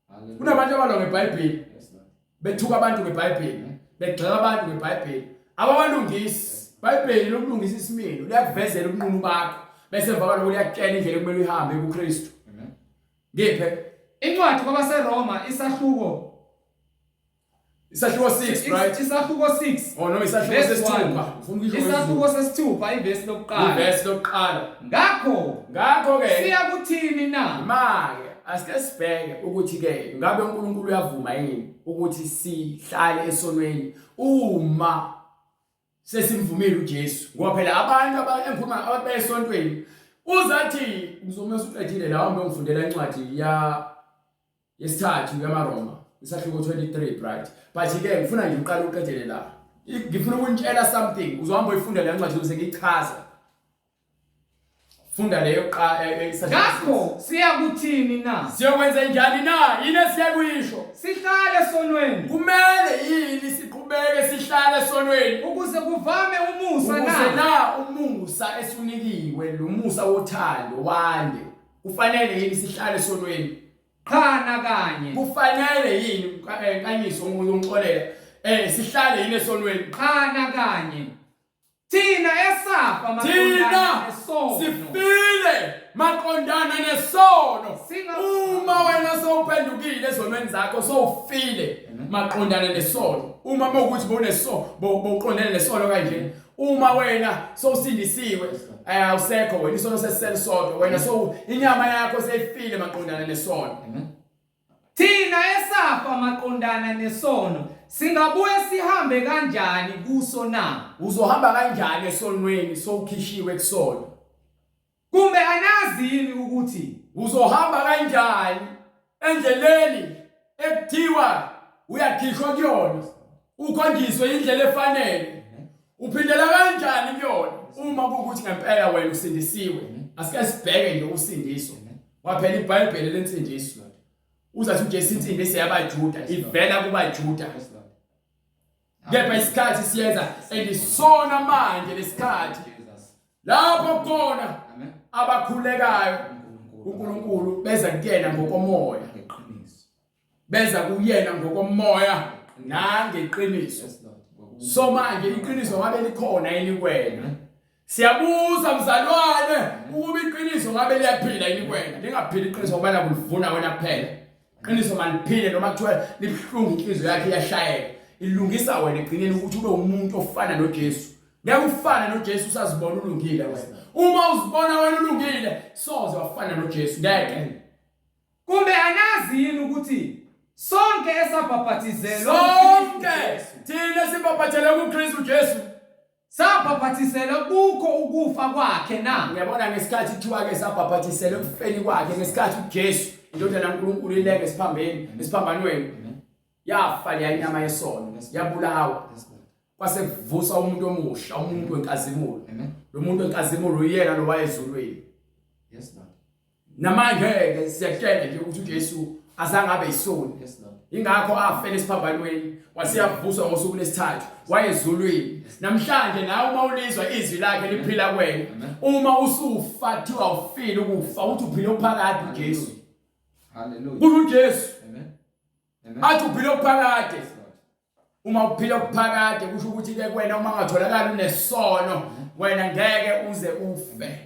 Hallelujah. Kunabantu abalwa ngeBhayibheli. Yes, Lord. Bethuka abantu ngeBhayibheli. Begxeka abantu ngeBhayibheli. Ababalungisi iBhayibheli lokulungisa isimilo liyakuvezela ubunqunu bakho bese emva kwalokho liyakutshela indlela ekumele uyihambe kuKristu. Amen. Ngiphe Incwadi kwabaseRoma isahluko 6, right? Isahluko 6. Oh no, isahluko Verse sesithupha. 1. Ufuna ukuyisho Isahluko sesithupha ivesi lokuqala. ivesi lokuqala. Ngakho ke siyakuthini na? manje asike sibheke ukuthi ke ngabe uNkulunkulu uyavuma yini ukuthi sihlale esonweni uma sesimvumile uJesu. Ngoba phela abantu engikhuluma abantu bayesontweni uzathi ngizomesa uqedile la hambe ngifundela incwadi yesithathu yamaRoma isahluko 23, right? But ke ngifuna nje uqala uqedele la. Ngifuna ukunitshela something uzohamba uyifunda le ncwadi ukuze ngichaza. Funda leyo Ngakho siyakuthini na? Siyokwenza njani na? Yini esiyakuyisho? Sihlale sonweni. Kumele yini siqhubeke sihlale esonweni Ukuze kuvame umusa ukuze na? na umusa esunikiwe lo musa wothando wande. Kufanele yini sihlale esonweni? Qhana kanye. Kufanele yini kanyiso ngiyongixolela sihlale yini esonweni? Qhana kanye. Thina esafa maqondana nesono. Sifile maqondana nesono. Singa Uma wena sowuphendukile ezonweni zakho sowufile maqondana nesono. Uma mawukuthi bowuqondene nesono kanje. Uma wena sowusindisiwe awusekho wena isono sesisodwa wena inyama yakho seyifile maqondana nesono. Thina esafa maqondana nesono. Singabuye sihambe kanjani kuso na? Uzohamba kanjani esonweni sowukhishiwe kusono? Kumbe anazi yini ukuthi Uzohamba kanjani endleleni ekuthiwa uyakhishwa kuyona? Ukhondiswe indlela efanele. Uphindela kanjani kuyona uma kukuthi ngempela wena usindisiwe? Asike sibheke nje usindiso. Waphela iBhayibheli lensindiso. Uzathi uJesu insindise yabaJuda ivela kubaJuda. Kepha isikhathi siyenza elisona manje lesikhathi lapho khona abakhulekayo uNkulunkulu beza kuyena ngokomoya. Beza kuyena ngokomoya nangeqiniso. So manje iqiniso ngabe likhona yini kuwena? Siyabuza mzalwane ukuba iqiniso ngabe liyaphila yini kuwena? Lingaphili iqiniso ngoba kulivuna wena kuphela. Iqiniso maliphile noma kuthiwa libhlungu inhliziyo yakhe iyashayeka. Ilungisa wena egcineni ukuthi ube umuntu ofana noJesu. Ngeke ufane noJesu usazibona ulungile wena. Uma uzibona wena ulungile soze wafana noJesu ngeke. kumbe anazi yini ukuthi sonke esabhaphathizelwa sonke thina sibaphathele kuKristu Jesu sabhaphathiselwa kukho ukufa kwakhe na. ngiyabona ngesikhathi kuthiwa ke sabhaphathisele ukufeni kwakhe ngesikhathi uJesu indodana kaNkulunkulu ileke esiphambanweni yafa lenyama yesono yabulawa kwase kuvusa umuntu omusha umuntu wenkazimulo lo muntu wenkazimulo uyena lo wayezulwini. Yes Lord. Namanje ke siyakutshela nje ukuthi uJesu azange abe isoni. Yes Lord. Ingakho afela esiphambanweni wasiyavuswa ngosuku lesithathu wayezulwini. Namhlanje nawe uma ulizwa izwi lakhe liphila kuwena uma usufa thiwa ufile ukufa uthi uphile uphakade uJesu. Hallelujah. KuJesu. Amen. Amen. Athi uphile uphakade. Uma uphile uphakade kusho ukuthi ke wena uma ungatholakala unesono wena ngeke uze ufe.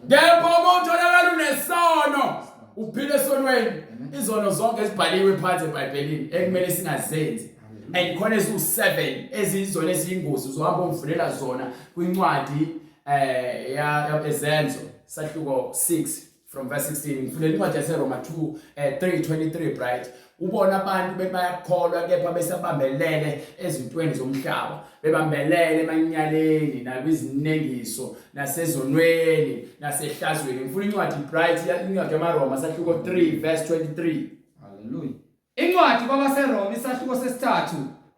Kepha uma utholakala unesono uphile esonweni izono zonke ezibhaliwe phansi eBhayibhelini ekumele singazenzi and khona ezu7 ezizona eziyingozi uzohamba umvulela zona kwincwadi ya Ezenzo sahluko 6 from verse 16 ngifundela incwadi yaseRoma 3:23 bright ubona abantu bebayakholwa kepha besabambelele ezintweni zomhlaba bebambelele emanyaleni nakwizinengiso nasezonweni nasehlazweni. Ngifuna incwadi bright incwadi yaseRoma sahluko 3 verse 23. Hallelujah. Incwadi kwabaseRoma isahluko sesithathu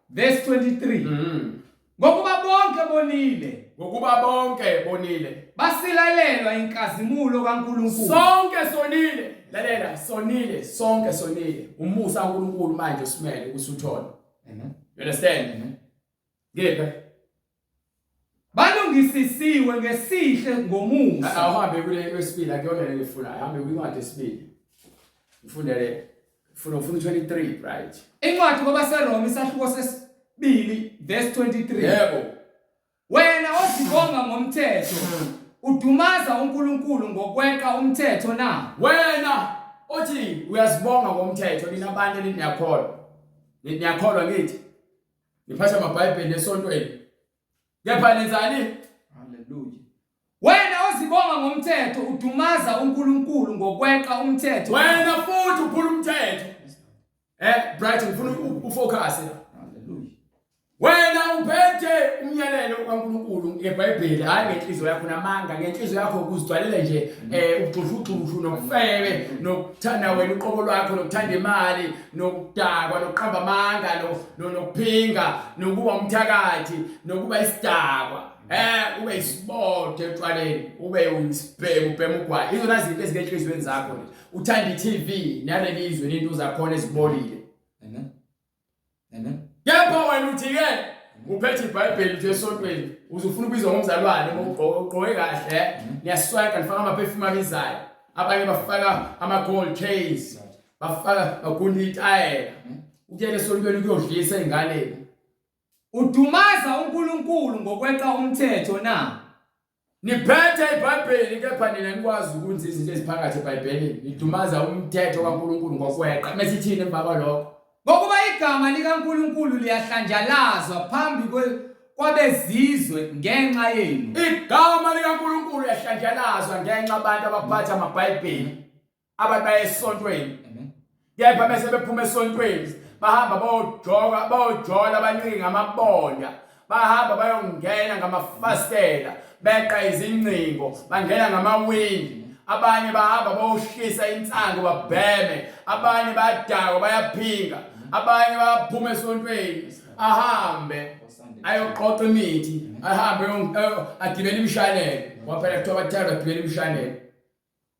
verse 23. Ngokuba bonke bonile basilalelwa inkazimulo kaNkulunkulu. Sonke sonile. Lalela sonke sonile. Umusa kaNkulunkulu manje usimele usuthola. Amen. You understand? Amen. Ngeke balungisisiwe ngesihle ngomusa. Awuhambe kule wesibili akuyona ngifuna ahambe kwincwadi yesibili. Ngifundele ufuna 23 right. Incwadi kwabaseRoma isahluko sesibili verse 23. Yebo. Wena ozibonga ngomthetho udumaza uNkulunkulu ngokweqa umthetho na. Wena othi uyazibonga ngomthetho nina abantu eniyakholwa. Niyakholwa ngithi. Niphatha amaBhayibheli esontweni. Kepha nenzani? Hallelujah. Wena ozibonga ngomthetho udumaza uNkulunkulu ngokweqa umthetho. Wena futhi uphula umthetho. Bright ngifuna ufocus la. Hallelujah. Wena uphethe umyalelo kaNkulunkulu eBhayibheli hayi ngenhliziyo yakho namanga ngenhliziyo yakho ukuzidwalele nje uxuxuxushu nokufebe nokuthanda wena uqobo lwakho nokuthanda imali nokudakwa nokuqamba amanga nokuphinga nokuba umthakathi nokuba isidakwa ube isibothe etshwaleni ube uyisibhemu ubhema ugwayi izona zinto ezingenhliziyweni zakho uthanda iTV nalelizwe into uzakhona ezibolile. Amen. Amen. Kepha wena uthi-ke uphethe iBhayibheli nje esontweni uzufuna ubizwa ngomzalwane ugqoke kahle niyasweka nifaka ama-perfume abizayo abanye bafaka ama-gold chains bafaka bagunda itayela ukuyela esontweni kuyodlisa ey'nganeni. Udumaza uNkulunkulu ngokweqa umthetho na. Niphethe iBhayibheli kepha nina nikwazi ukwenza izinto eziphakathi eBhayibhelini nidumaza umthetho kaNkulunkulu ngokweqa mesithini emva kwalokho. Ngokuba igama likaNkulunkulu liyahlanjalazwa phambi kwabezizwe ngenxa yenu. Igama likaNkulunkulu liyahlanjalazwa ngenxa abantu abaphatha amaBhayibheli ababaya esontweni. Kepha bese bephuma esontweni bahamba bayojola abaningi ngamabonda bahamba bayongena ngamafastela beqa izingcingo bangena ngamawindi abanye bahamba bayohlisa insango babheme abanye bayadakwa bayaphinga abanye baphuma esontweni ahambe ayoqoqa imithi ahambe agibele imshanelo waphela kuthiwa bathanda agibele imshanelo.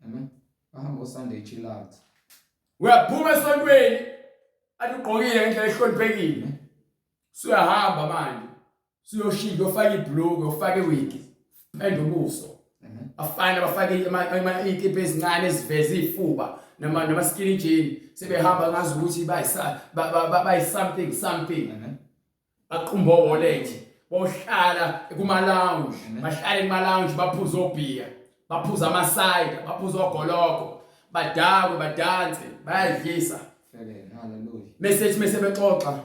Amen. Bahamba Sunday chill out. Uyaphuma esontweni athi ugqokile ngendlela ehloniphekile suyahamba manje suyoshintsha ufake ibhuluku ufake iwigi pende ubuso afana bafake izikipa ezincane eziveza izifuba noma skinny jean sebehamba ngazi ukuthi bayi something baqumba wallet bohlala kuma lounge bahlala kuma lounge baphuza obhiya baphuza amaside baphuza ogoloko badakwe badanse bayadlisa. Hallelujah. Message bexoxa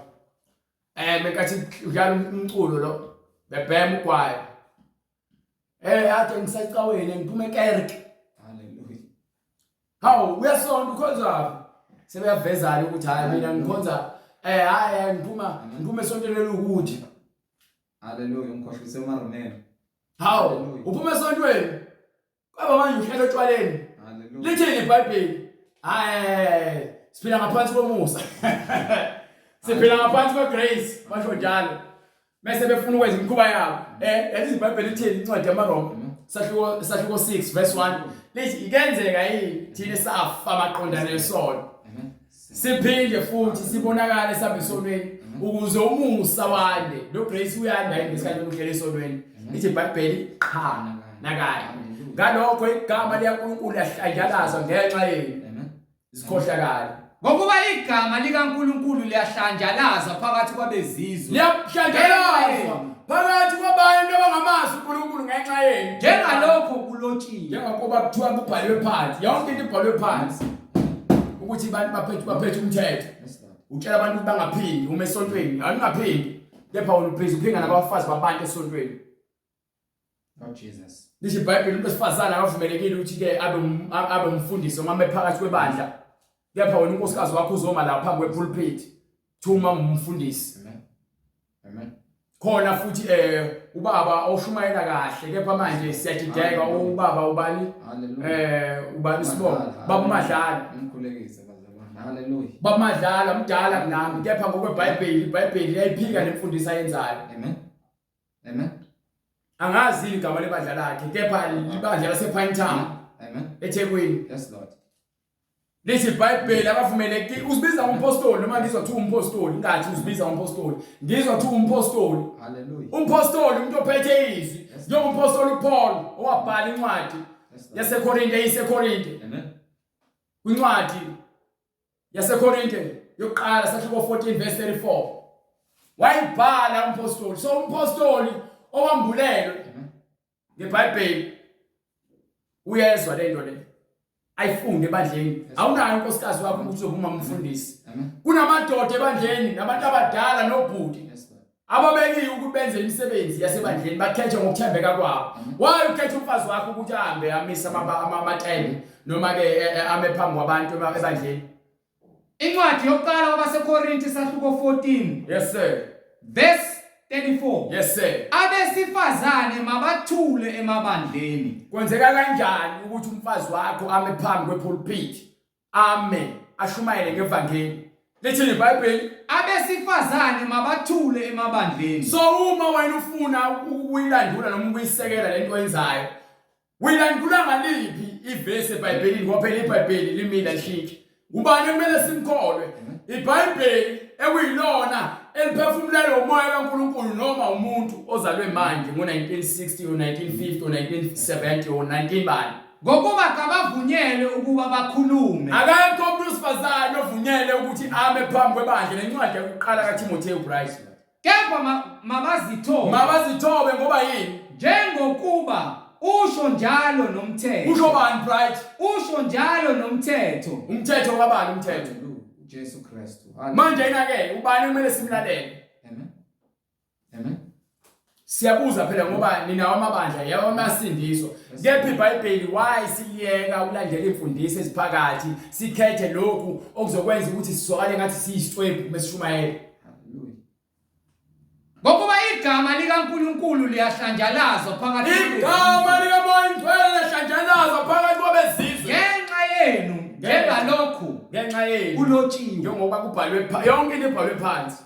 bekathi udlala umculo lo bebhema ugwayi ade ngisacaweni ngiphuma eKerk. Hallelujah. Hawu uyasonda ukhoza sebeyavezana ukuthi hayi mina ngikhonza hayi ngiphuma esontweni elukuthi. Hallelujah, umkhohlise uMarumelo. Hawu, uphuma esontweni. Kwaba manje uhlelo etshwaleni. Hallelujah. Lithini iBhayibheli? Hayi, siphila ngaphansi komusa. Siphila ngaphansi kwegrace, basho njalo. Mase befuna ukwenza imikhuba yabo. Yathi iBhayibheli lithini incwadi yamaRoma? Sahluko 6 verse 1. Lithi ikenzeka yini thina safa amaqondana esono. Siphinde futhi sibonakala esabisonweni ukuze umusa wande. Lo grace uyanda ngesikhathi uhlelo esonweni. Lithi iBhayibheli qha nakaya. Ngalokho igama likaNkulunkulu liyahlanjazwa ngenxa yenu. Zikhohlakala. Ngokuba igama likaNkulunkulu liyahlanjazwa phakathi kwabezizwe. Liyahlanjazwa phakathi kwabantu abangamazi uNkulunkulu ngenxa yenu. Njengalokho kulotshiwe. Njengoba kuthiwa kubhalwe phansi. Yonke into ibhalwe phansi. Ukuthi abantu baphethe umthetho. Utshela abantu ukuthi bangaphindi uma esontweni. Aningaphindi. Kepha wena uphezulu uphinga nabafazi babantu esontweni. Oh Jesus. Lithi iBhayibheli umuntu wesifazane akavumelekile ukuthi ke abe umfundiso uma ephakathi kwebandla. Kepha wena unkosikazi wakho uzoma la phambi kwepulpit. Thuma umfundisi. Amen. Khona futhi ubaba oshumayela kahle kepha manje siyajideka ubaba ubani ubani sibonga baba Madlala umkhulekise bazalwane. Hallelujah. Baba Madlala mdala kunami kepha ngokweBhayibheli iBhayibheli liyayiphika nemfundiso ayenzayo. Amen. Amen. Angazi igama lebandla lakhe kepha libandla lasePine Town. Amen. eThekwini. Yes Lord. Lithi iBhayibheli abavumeleki uzibiza umpostoli noma ngizwa kuthiwa umpostoli ngathi uzibiza umpostoli ngizwa kuthiwa umpostoli. Hallelujah. Umpostoli umuntu ophethe izwi njengompostoli Paul owabhala incwadi yaseKorinte eyiseKorinte. Amen. Incwadi yaseKorinte yokuqala sahluko 14 verse 34 wayibhala umpostoli. So umpostoli owambulelwe ngeBhayibheli uyezwa lento le ayifunde ebandleni. Awunayo unkosikazi wakho ukuthi uzokuma umfundisi. Kunamadoda ebandleni nabantu abadala nobhuti ababekiwe ukuthi benze imisebenzi yasebandleni bakhethe ngokuthembeka kwabo. Waye ukhethe umfazi wakho ukuthi ahambe amisa amatayini noma ke ame phambi kwabantu ebandleni. Incwadi yokuqala kwabaseKorinte sahluko 14. Yes sir. Verse 34. Yes sir. Abesifazane mabathule emabandleni. Kwenzeka kanjani ukuthi umfazi wakho ame phambi kwepulpit ame ashumayele ngevangeli? Lithini iBhayibheli? Abesifazane mabathule emabandleni. So uma wena ufuna ukuyilandula noma ukuyisekela lento oyenzayo uyilandula ngaliphi ivesi eBhayibhelini ngoba phela iBhayibheli limila lishiki. Ubani kumele simkholwe? iBhayibheli ekuyilona eliphefumulela umoya kaNkulunkulu noma umuntu ozalwe manje ngo1960 or 1950 or 1970 or 19 bani? Ngokuba kabavunyelwe ukuba bakhulume. Akekho umuntu wesifazane ovunyelwe ukuthi ame phambi kwebandla lencwadi yokuqala kaTimotheo Bryce. Kepha mabazithobe. Mabazithobe ngoba yini? Njengokuba usho njalo nomthetho. Usho bani Bright? Usho njalo nomthetho. Umthetho wabani umthetho? Jesu Kristu. Manje inake ubani kumele simlalele? Amen. Amen. Siyabuza phela ngoba ninawo amabandla yawo amasindiso. Kepha iBhayibheli why siliyeka ukulandela imfundiso esiphakathi sikhethe lokhu okuzokwenza ukuthi sizwakale ngathi siyisixwebhu mesishumayela. Hallelujah. Ngokuba igama likaNkulunkulu liyahlanjalazwa phakathi kwabezizwe. Igama likaMoyingcwele liyahlanjalazwa phakathi kwabezizwe. Ngenxa yenu, njengalokhu ngenxa yenu kulotshiwe njengoba kubhalwe yonke into ibhalwe phansi.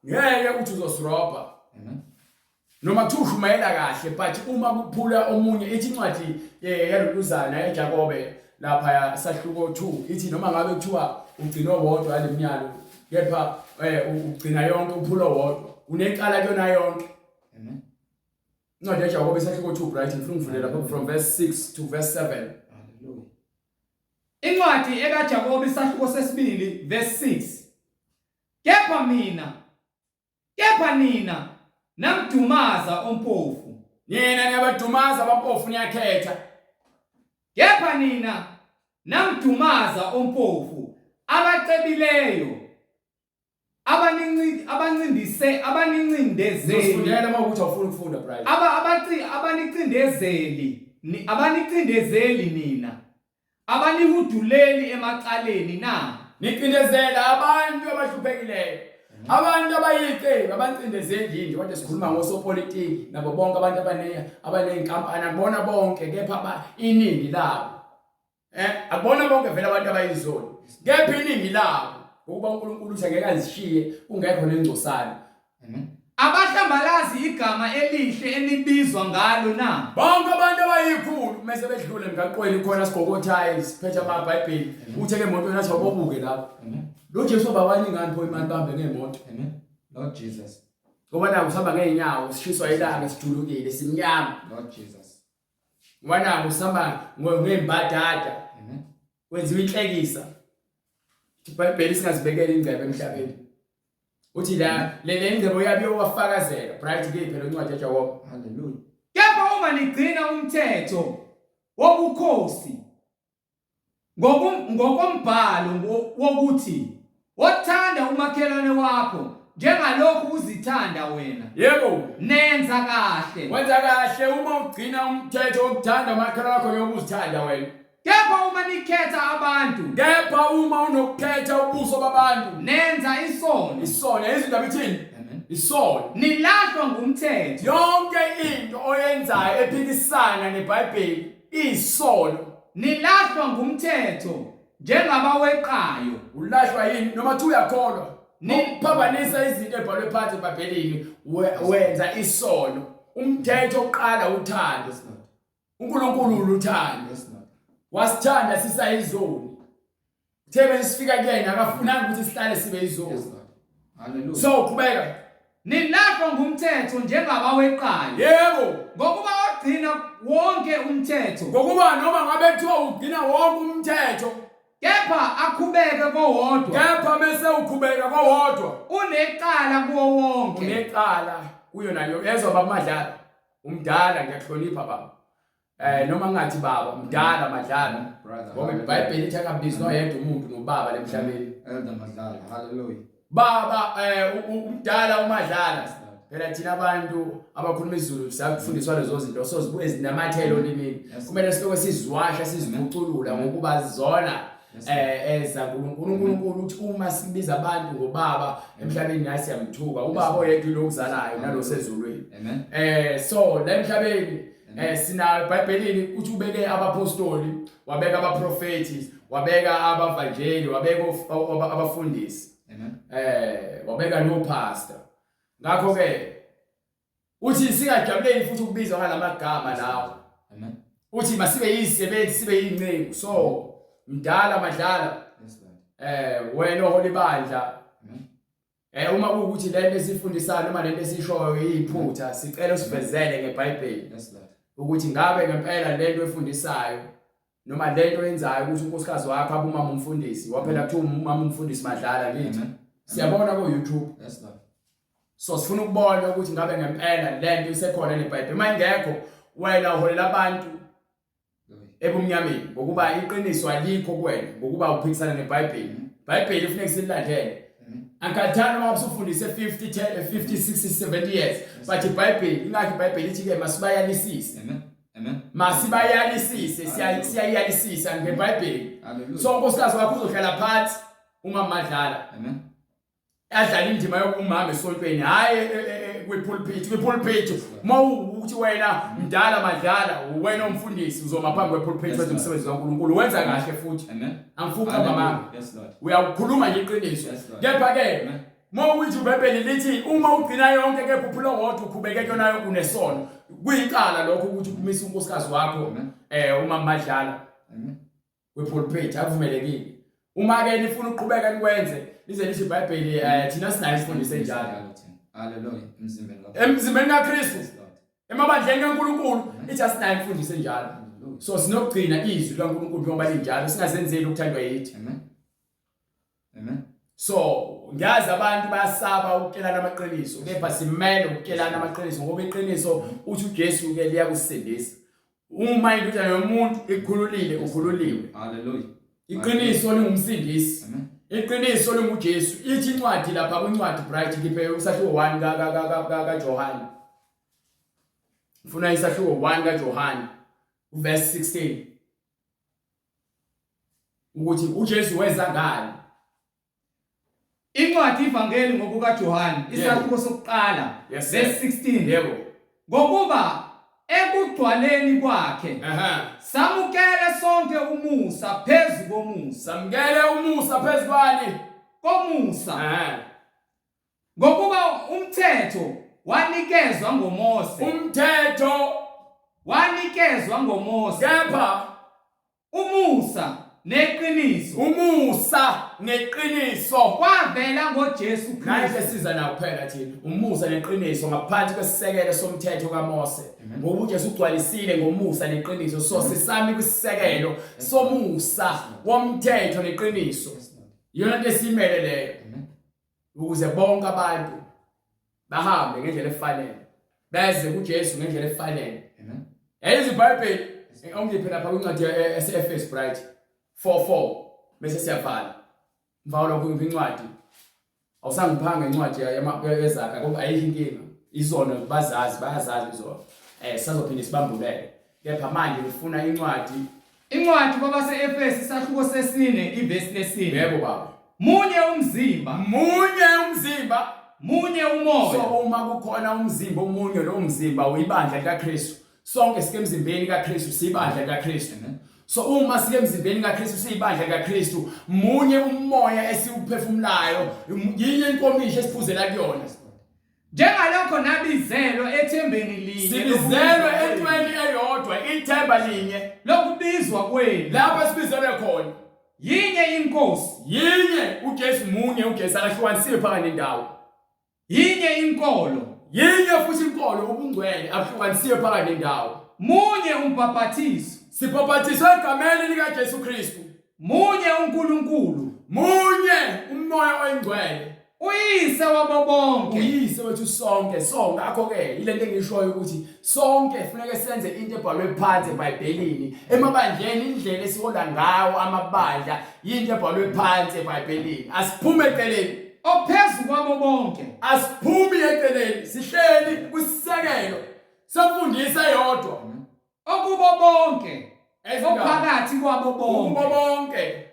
Ngeke uthi uzosirobha. Amen. Noma kuthiwa ushumayela kahle but uma kuphula omunye ithi incwadi yaloluzana yaJakobe lapha yasahluko 2 ithi noma ngabe kuthiwa ugcina owodwa yalemnyalo kepha ugcina yonke uphula owodwa unecala kuyona yonke. Amen. Incwadi yaJakobe sahluko 2 Bright ngifuna ukuvula lapha from verse 6 to verse 7. Hallelujah. Incwadi ekaJakobe sahluko sesibili verse 6. Kepha nina namdumaza ompofu. Nina niyabadumaza abampofu niyakhetha. Kepha nina namdumaza ompofu abacebileyo abanincindezeli. Usifundela uma ukuthi awufuni ukufunda Bright. Abanicindezeli nina abanihuduleli emacaleni na. Niqindezela abantu abahluphekile. Abantu abayiqembu abancindezeli nje kodwa sikhuluma ngosopolitiki nabo bonke abantu abanenkampani akubona bonke kepha iningi labo. Akubona bonke vele abantu abayizona. Kepha iningi labo ukuba uNkulunkulu uthi angeke azishiye kungekho nengcosana. Abahlambalazi igama elihle enibizwa ngalo na. Bonke abantu abayikhulu mase bedlule emgaqweni khona sigokothayo siphethe amabhayibheli utheke emontweni athi abobuke lapho. Lo Jesu babani ngani pho imali bambe ngemoto. Lord Jesus. Ngoba naku usihamba ngeenyawo sishiswa ilanga sijulukile simnyama. Lord Jesus. Ngoba naku usihamba ngembadada. Wenziwa inhlekisa. iBhayibheli singazibekela ingcebo emhlabeni. Uthi la le ngcebo yabi owafakazela bright ke phela incwadi yaJakobe. Hallelujah. Kepha uma nigcina umthetho wobukhosi ngokombhalo wokuthi wothanda umakhelwane wakho njengalokhu uzithanda wena. Yebo. Nenza kahle. Wenza kahle uma ugcina umthetho wokuthanda umakhelwane wakho njengoba uzithanda wena. Kepha uma nikhetha abantu. Kepha uma unokukhetha ubuso babantu. Nenza isono. Isono izindaba ithini? Isono. Nilahlwa ngumthetho. Yonke into oyenzayo ephikisana neBhayibheli isono. Nilahlwa ngumthetho njengabaweqayo. Ulahlwa yini noma thi uyakholwa? Niphambanisa izinto ezibhalwe phansi eBhayibhelini wenza isono. Umthetho oqala uthando. uNkulunkulu uthando. Wasithanda sisayizoni. Thebe sifika kuyena akafunanga ukuthi sihlale sibe yizoni. Hallelujah. So qhubeka. Nilahlwa ngumthetho njengabaweqayo. Yebo. Ngokuba ogcina wonke umthetho. Ngokuba noma ngabe kuthiwa ugcina wonke umthetho. Kepha akhubeke kowodwa. Kepha bese ukhubeka kowodwa. Uneqala kuwo wonke. Uneqala kuyo nayo ezwa bamadlala. Umdala ngiyahlonipha baba. Noma ngathi baba mdala madlala. Ngoba iBhayibheli ithi akabizwa oyedwa umuntu nobaba lemhlabeni. Elder Madlala. Hallelujah. Baba umdala umadlala. Phela thina abantu abakhuluma isiZulu sakufundiswa lezo zinto sozibuye zinamathelo olimini. Kumele siloke siziwasha sizibuculula ngokuba zona eza uNkulunkulu uthi uma sibiza abantu ngobaba emhlabeni nathi siyamthuka ubaba oyedwa lokuzalayo nalosezulwini. Amen. So la emhlabeni sina iBhayibhelini uthi ubeke abapostoli, wabeka abaprofeti, wabeka abavanjeli, wabeka abafundisi. Amen. Wabeka no pastor. Ngakho ke uthi singajabuleni futhi ukubizwa ngalamagama lawo. Amen. Uthi masibe yisebenzi sibe yinceku. So mdala madlala. Yes Lord. Wena oholi bandla. Amen. Uma ukuthi lento esifundisayo noma lento esishoyo iyiphutha sicela usivezele ngeBhayibheli. Yes Lord. Ukuthi ngabe ngempela lento efundisayo noma lento yenzayo ukuthi unkosikazi wakho abumama umfundisi waphela kuthiwa umama umfundisi madlala ngithi siyabona ku YouTube. Yes Lord. So sifuna ukubona ukuthi ngabe ngempela lento isekhona neBhayibheli mangekho wena uholela abantu ebumnyameni ngokuba iqiniso alikho kuwena ngokuba uphikisana neBhayibheli. iBhayibheli kufanele sililandele. Angathana uma usufundise 50 60 70 years but iBhayibheli ingakho iBhayibheli ithi ke masibayalisise. Amen. Amen. Masibayalisise siyayalisisa ngeBhayibheli. So unkosikazi wakho uzohlala phansi uma madlala. Amen. Adlala indima yokumama esontweni hayi kwipulpit uma uthi wena mdala madlala wena umfundisi uzoma phambi kwepulpit wenza umsebenzi kaNkulunkulu wenza kahle futhi. Amen. Angifuqa mama. Yes Lord. Uyakhuluma ngeqiniso. Kepha ke uma uthi iBhayibheli lithi uma ugcina yonke kepha wodwa ukhubeke kuyona kunesono kuyiqala lokho ukuthi ukumisa unkosikazi wakho uma madlala. Amen. Kwepulpit akuvumelekile. Uma ke nifuna uqhubeka nikwenze lize lithi iBhayibheli thina sinayo isifundise njalo. Hallelujah. Emzimbeni kaKristu. Emabandleni kaNkulunkulu ithi asinayo imfundiso njalo. So sinokugcina izwi laNkulunkulu ngoba linjalo singazenzeli ukuthandwa yithi. Amen. Amen. So ngiyazi abantu bayasaba ukukelana amaqiniso kepha simele ukukelana amaqiniso ngoba iqiniso uthi uJesu ke liyakusindisa. Uma indodana yomuntu ikhululile ukhululiwe. Hallelujah. Iqiniso lingumsindisi. Amen. Iqiniso linguJesu. Ithi incwadi lapha kwincwadi bright ngiphe usahluko 1 kaJohane. Ufuna isahluko 1 kaJohane verse 16. Ukuthi uJesu wenza ngani Incwadi ivangeli ngokuka John isahluko sokuqala verse 16. Yebo. Ngokuba ekugcwaleni kwakhe samukele sonke umusa phezu komusa. Samukele umusa phezu kwani? Komusa. Ngokuba umthetho wanikezwa ngoMose. Umthetho Wanikezwa ngoMose. kepha Umusa neqiniso. umusa neqiniso Kwavela ngoJesu naye Kristu. siza nawo kuphela thina. Umusa neqiniso ngaphansi kwesisekelo somthetho kaMose. Ngoba uJesu ugcwalisile ngomusa neqiniso. So sisami kwisisekelo somusa womthetho neqiniso. Yona into esimele leyo. Ukuze bonke abantu bahambe ngendlela efanele. Beze kuJesu ngendlela efanele. Amen. Yayizi iBhayibheli ongiphe lapha kwincwadi yaseEfesu bright 4:4 bese siyavala. Mfawula kwincwadi. Awusangiphanga incwadi yezakha ngoba ayikho inkinga. Izona bayazazi izona. Sizophinda sibambulele. Kepha manje ngifuna Incwadi kwabaseEfesu isahluko sesine ivesi lesine. Yebo baba. Munye umzimba, munye umoya. So uma kukhona umzimba omunye lo mzimba uyibandla likaKristu. Sonke sike emzimbeni kaKristu sibandla likaKristu. So uma sike emzimbeni kaKristu sibandla likaKristu, munye umoya esiuphefumulayo, yinye inkomishi esiphuzela kuyona. Njengalokho nabizelwe ethembeni linye. Sibizelwe entweni eyodwa, ithemba linye lokubizwa kwenu. lapho sibizelwe khona. Yinye inkosi, Yinye uJesu munye uJesu akahlukanisiwe phakathi nendawo. yinye inkolo, Yinye futhi inkolo ubungcwele akahlukanisiwe phakathi nendawo. munye umbhaphathiso, Sibhaphathiswe egameni likaJesu Kristu. munye uNkulunkulu, Munye umoya oyingcwele. uyise wabo bonke. Uyise wethu sonke. So ngakho ke ilento engishoyo ukuthi sonke kufanele senze into ebhalwe phansi eBhayibhelini. Emabandleni indlela esihola ngawo amabandla into ebhalwe phansi eBhayibhelini. Asiphume eceleni. Ophezu kwabo bonke. Asiphumi eceleni. Sihleli kwisisekelo semfundiso eyodwa. Okubo bonke. Ophakathi kwabo bonke. Kubo bonke.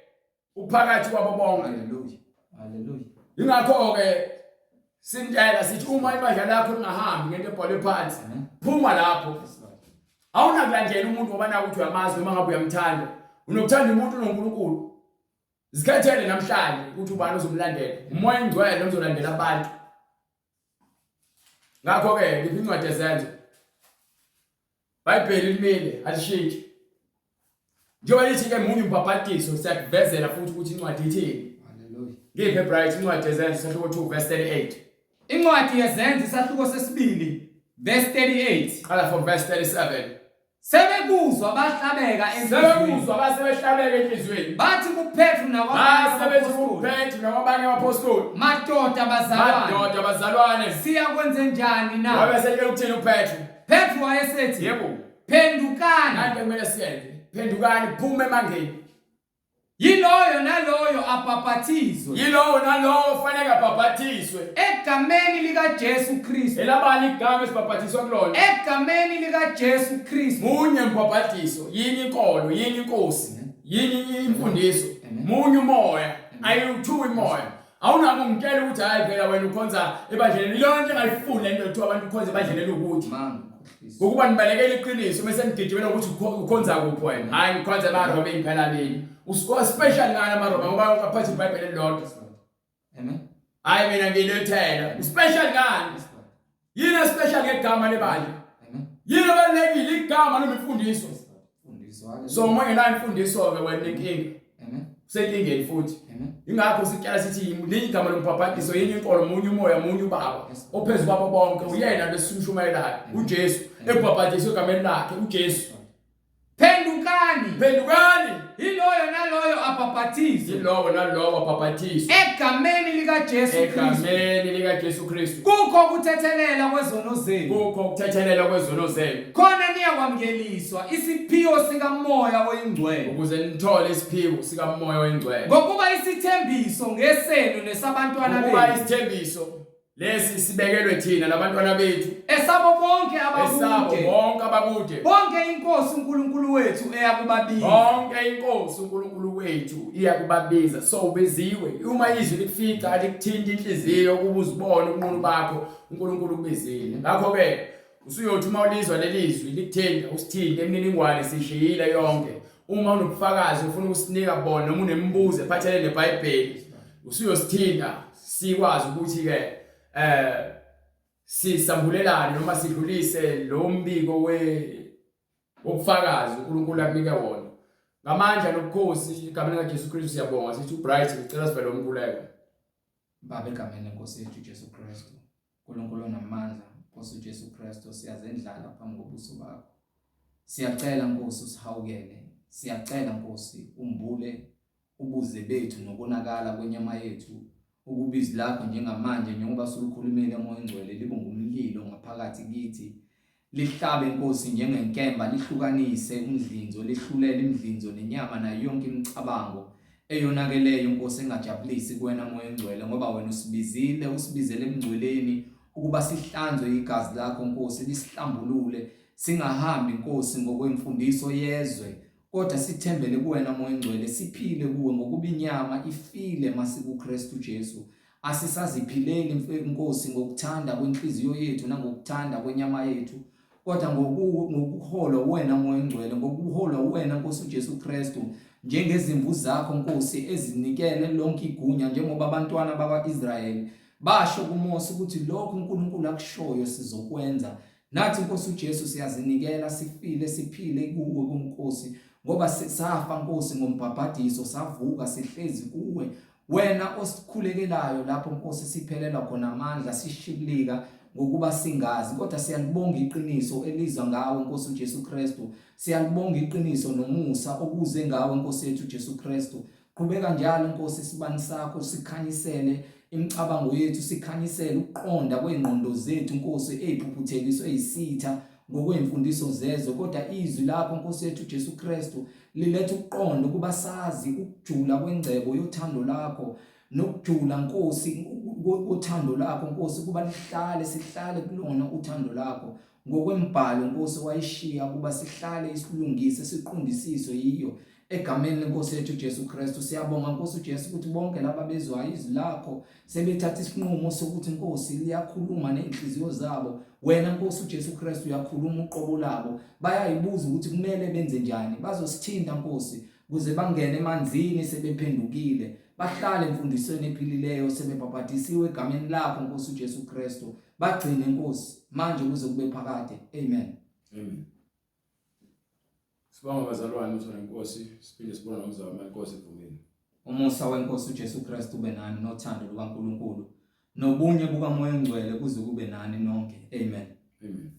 Uphakathi kwabo bonke. Hallelujah. Hallelujah. Ingakho ke sintela sithi uma ibandla lakho lingahambi ngento ebhalwe phansi, phuma lapho. Awunakulandela umuntu ngoba naku uthi uyamazi noma ngabe uyamthanda. Unokuthanda umuntu noNkulunkulu. Zikhethele namhlanje ukuthi ubani uzomlandela. Umoya ingcwele ozolandela abantu. Ngakho ke ngiphi incwadi yezenzo. iBhayibheli limile alishintshi. Njengoba lithi ke munye umbhaphathiso siyakuvezela futhi ukuthi incwadi ithini. Ngiphe bright incwadi yezenzo sahluko 2 verse 38. Incwadi yezenzo isahluko sesibili verse 38. Qala from verse 37. Sebekuzwa bahlabeka enhlizweni. Bathi kuPetru nakwabanye abapostoli. Madoda bazalwane. Siyakwenze njani na? Wabe selike ukuthini uPetru? Petru wayesethi, Yebo. Phendukani. Nanti kumele siyenze. Phendukani phuma emangeni. Yiloyo naloyo abhaphathizwe. Yilowo nalowo fanele abhaphathiswe. Egameni likaJesu Kristu. Elabani igama esibhaphathiswa kulona. Egameni likaJesu Kristu. Munye mbhaphathiso, yini inkolo, yini inkosi, yini imfundiso. Munye umoya, ayi-2 imoya. Awunako ngitshela ukuthi hayi phela wena ukhonza ebandleni lonke engayifuni lento yokuthi abantu ukhonza ebandleni ukuthi. Ngokuba nibalekele iqiniso bese nigijimela ukuthi ukhonza kuphi wena. Hayi ngikhonza amaRoma impela nini. Usko special ngana amaRoma ngoba ukaphatha iBhayibheli elilodwa. Amen. Hayi mina ngilethela. Uspecial ngani? Yini special ngegama lebandla? Amen. Yini balekile igama noma imfundiso? Fundiswa. So uma ngena imfundiso ke wena inkinga. Amen. Usenkingeni futhi. Amen. Ingakho sityala sithi igama lombhaphathiso yini inkolo munye umoya munye ubaba. Ophezulu kwabo bonke uyena lesishumayelayo uJesu. Ebhaphathiswe egameni lakhe uJesu. Phendukani. Yiloyo naloyo abhaphathizwe. Yilowo nalowo abhaphathiswe. Egameni likaJesu Kristu. Egameni likaJesu Kristu. Kukho ukuthethelela kwezono zenu. Kukho ukuthethelela kwezono zenu. Khona niyakwamkeliswa isiphiwo sikamoya oyingcwele. Ukuze nithole isiphiwo sikamoya oyingcwele. Ngokuba isithembiso ngesenu nesabantwana benu. Ngokuba isithembiso lesi sibekelwe thina labantwana bethu esabo bonke esabo abakude bonke abakude bonke inkosi uNkulunkulu wethu eyakubabiza bonke inkosi uNkulunkulu wethu iyakubabiza so ubiziwe uma izwi likufika likuthinta inhliziyo ukuba uzibone ubunqunu bakho uNkulunkulu kubizile ngakho ke usuyothi uma ulizwa lelizwi likuthinta usithinte eminingwane sishiyile yonke uma unobufakazi ufuna ukusinika bona noma unembuzo ephathelene neBhayibheli usuyosithinta sikwazi ukuthi ke sisambulelane noma sidlulise lo mbiko wobufakazi uNkulunkulu akunike wona ngamandla nobukhosi egameni likaJesu Kristu siyabonga sithi uBright ngicela sivele umkhuleko Baba egameni lenkosi yethu Jesu Kristu uNkulunkulu onamandla Nkosi uJesu Kristu siyazendlala phambi kobuso bakho siyacela Nkosi usihawukele siyacela Nkosi umbule ubuze bethu nokonakala kwenyama yethu ukubizi lakho njengamanje njengoba sulukhulumile emoyeni ngcwele libe ngumlilo ngaphakathi kithi lihlabe Nkosi njengenkemba lihlukanise umdlinzo lihlulele imdlinzo nenyama nayo yonke imicabango eyonakeleyo Nkosi engajabulisi kuwena emoyeni ngcwele ngoba wena usibizele emngcweleni ukuba sihlanzwe igazi lakho Nkosi lisihlambulule singahambi Nkosi ngokwemfundiso yezwe kodwa sithembele kuwena moya ngcwele siphile kuwe ngokuba inyama ifile masiku Kristu Jesu asisaziphileli Nkosi ngokuthanda kwenhliziyo yethu nangokuthanda kwenyama yethu kodwa ngokuholwa wena moya ngcwele ngokuholwa wena Nkosi uJesu Kristu njengezimvu zakho Nkosi ezinikele lonke igunya njengoba abantwana bakwaIsrayeli basho kuMose ukuthi lokho uNkulunkulu akushoyo sizokwenza nathi Nkosi uJesu siyazinikela sifile siphile kuwe kuNkosi ngoba safa Nkosi ngombhabhadiso savuka sihlezi kuwe wena osikhulekelayo lapho Nkosi siphelela khona amandla sishibilika ngokuba singazi kodwa siyalibonga iqiniso eliza ngawe Nkosi uJesu Kristu siyalibonga iqiniso nomusa okuze ngawe Nkosi yethu Jesu Kristu qhubeka njalo Nkosi isibani sakho sikhanyisele imicabango yethu sikhanyisele ukuqonda kwengqondo zethu Nkosi eziphuphutheliswe isitha ngokwemfundiso zezo kodwa izwi lakho Nkosi yethu Jesu Kristu liletha ukuqonda kuba sazi ukujula kwengcebo yothando lakho nokujula Nkosi kothando lakho Nkosi kuba sihlale kulona uthando lakho ngokwembhalo Nkosi wayishiya kuba sihlale isilungise siqondisiswe yiyo egameni lenkosi yethu Jesu Kristu siyabonga Nkosi uJesu ukuthi bonke laba bezwayo izwi lakho sebethatha isinqumo sokuthi Nkosi liyakhuluma nenhliziyo zabo wena Nkosi uJesu Kristu uyakhuluma uqobo labo bayayibuza ukuthi kumele benze njani bazosithinta Nkosi kuze bangene emanzini sebephendukile bahlale emfundisweni ephilileyo sebebhabhatisiwe egameni lakho Nkosi uJesu Kristu bagcine Nkosi manje kuze kube phakade amen amen. Sibonga bazalwane uthona inkosi siphinde sibona ukuzama inkosi evumile umusa wenkosi uJesu Kristu ube nani nothando lukaNkulunkulu nobunye bukaMoya oNgcwele kuze kube nani nonke amen amen.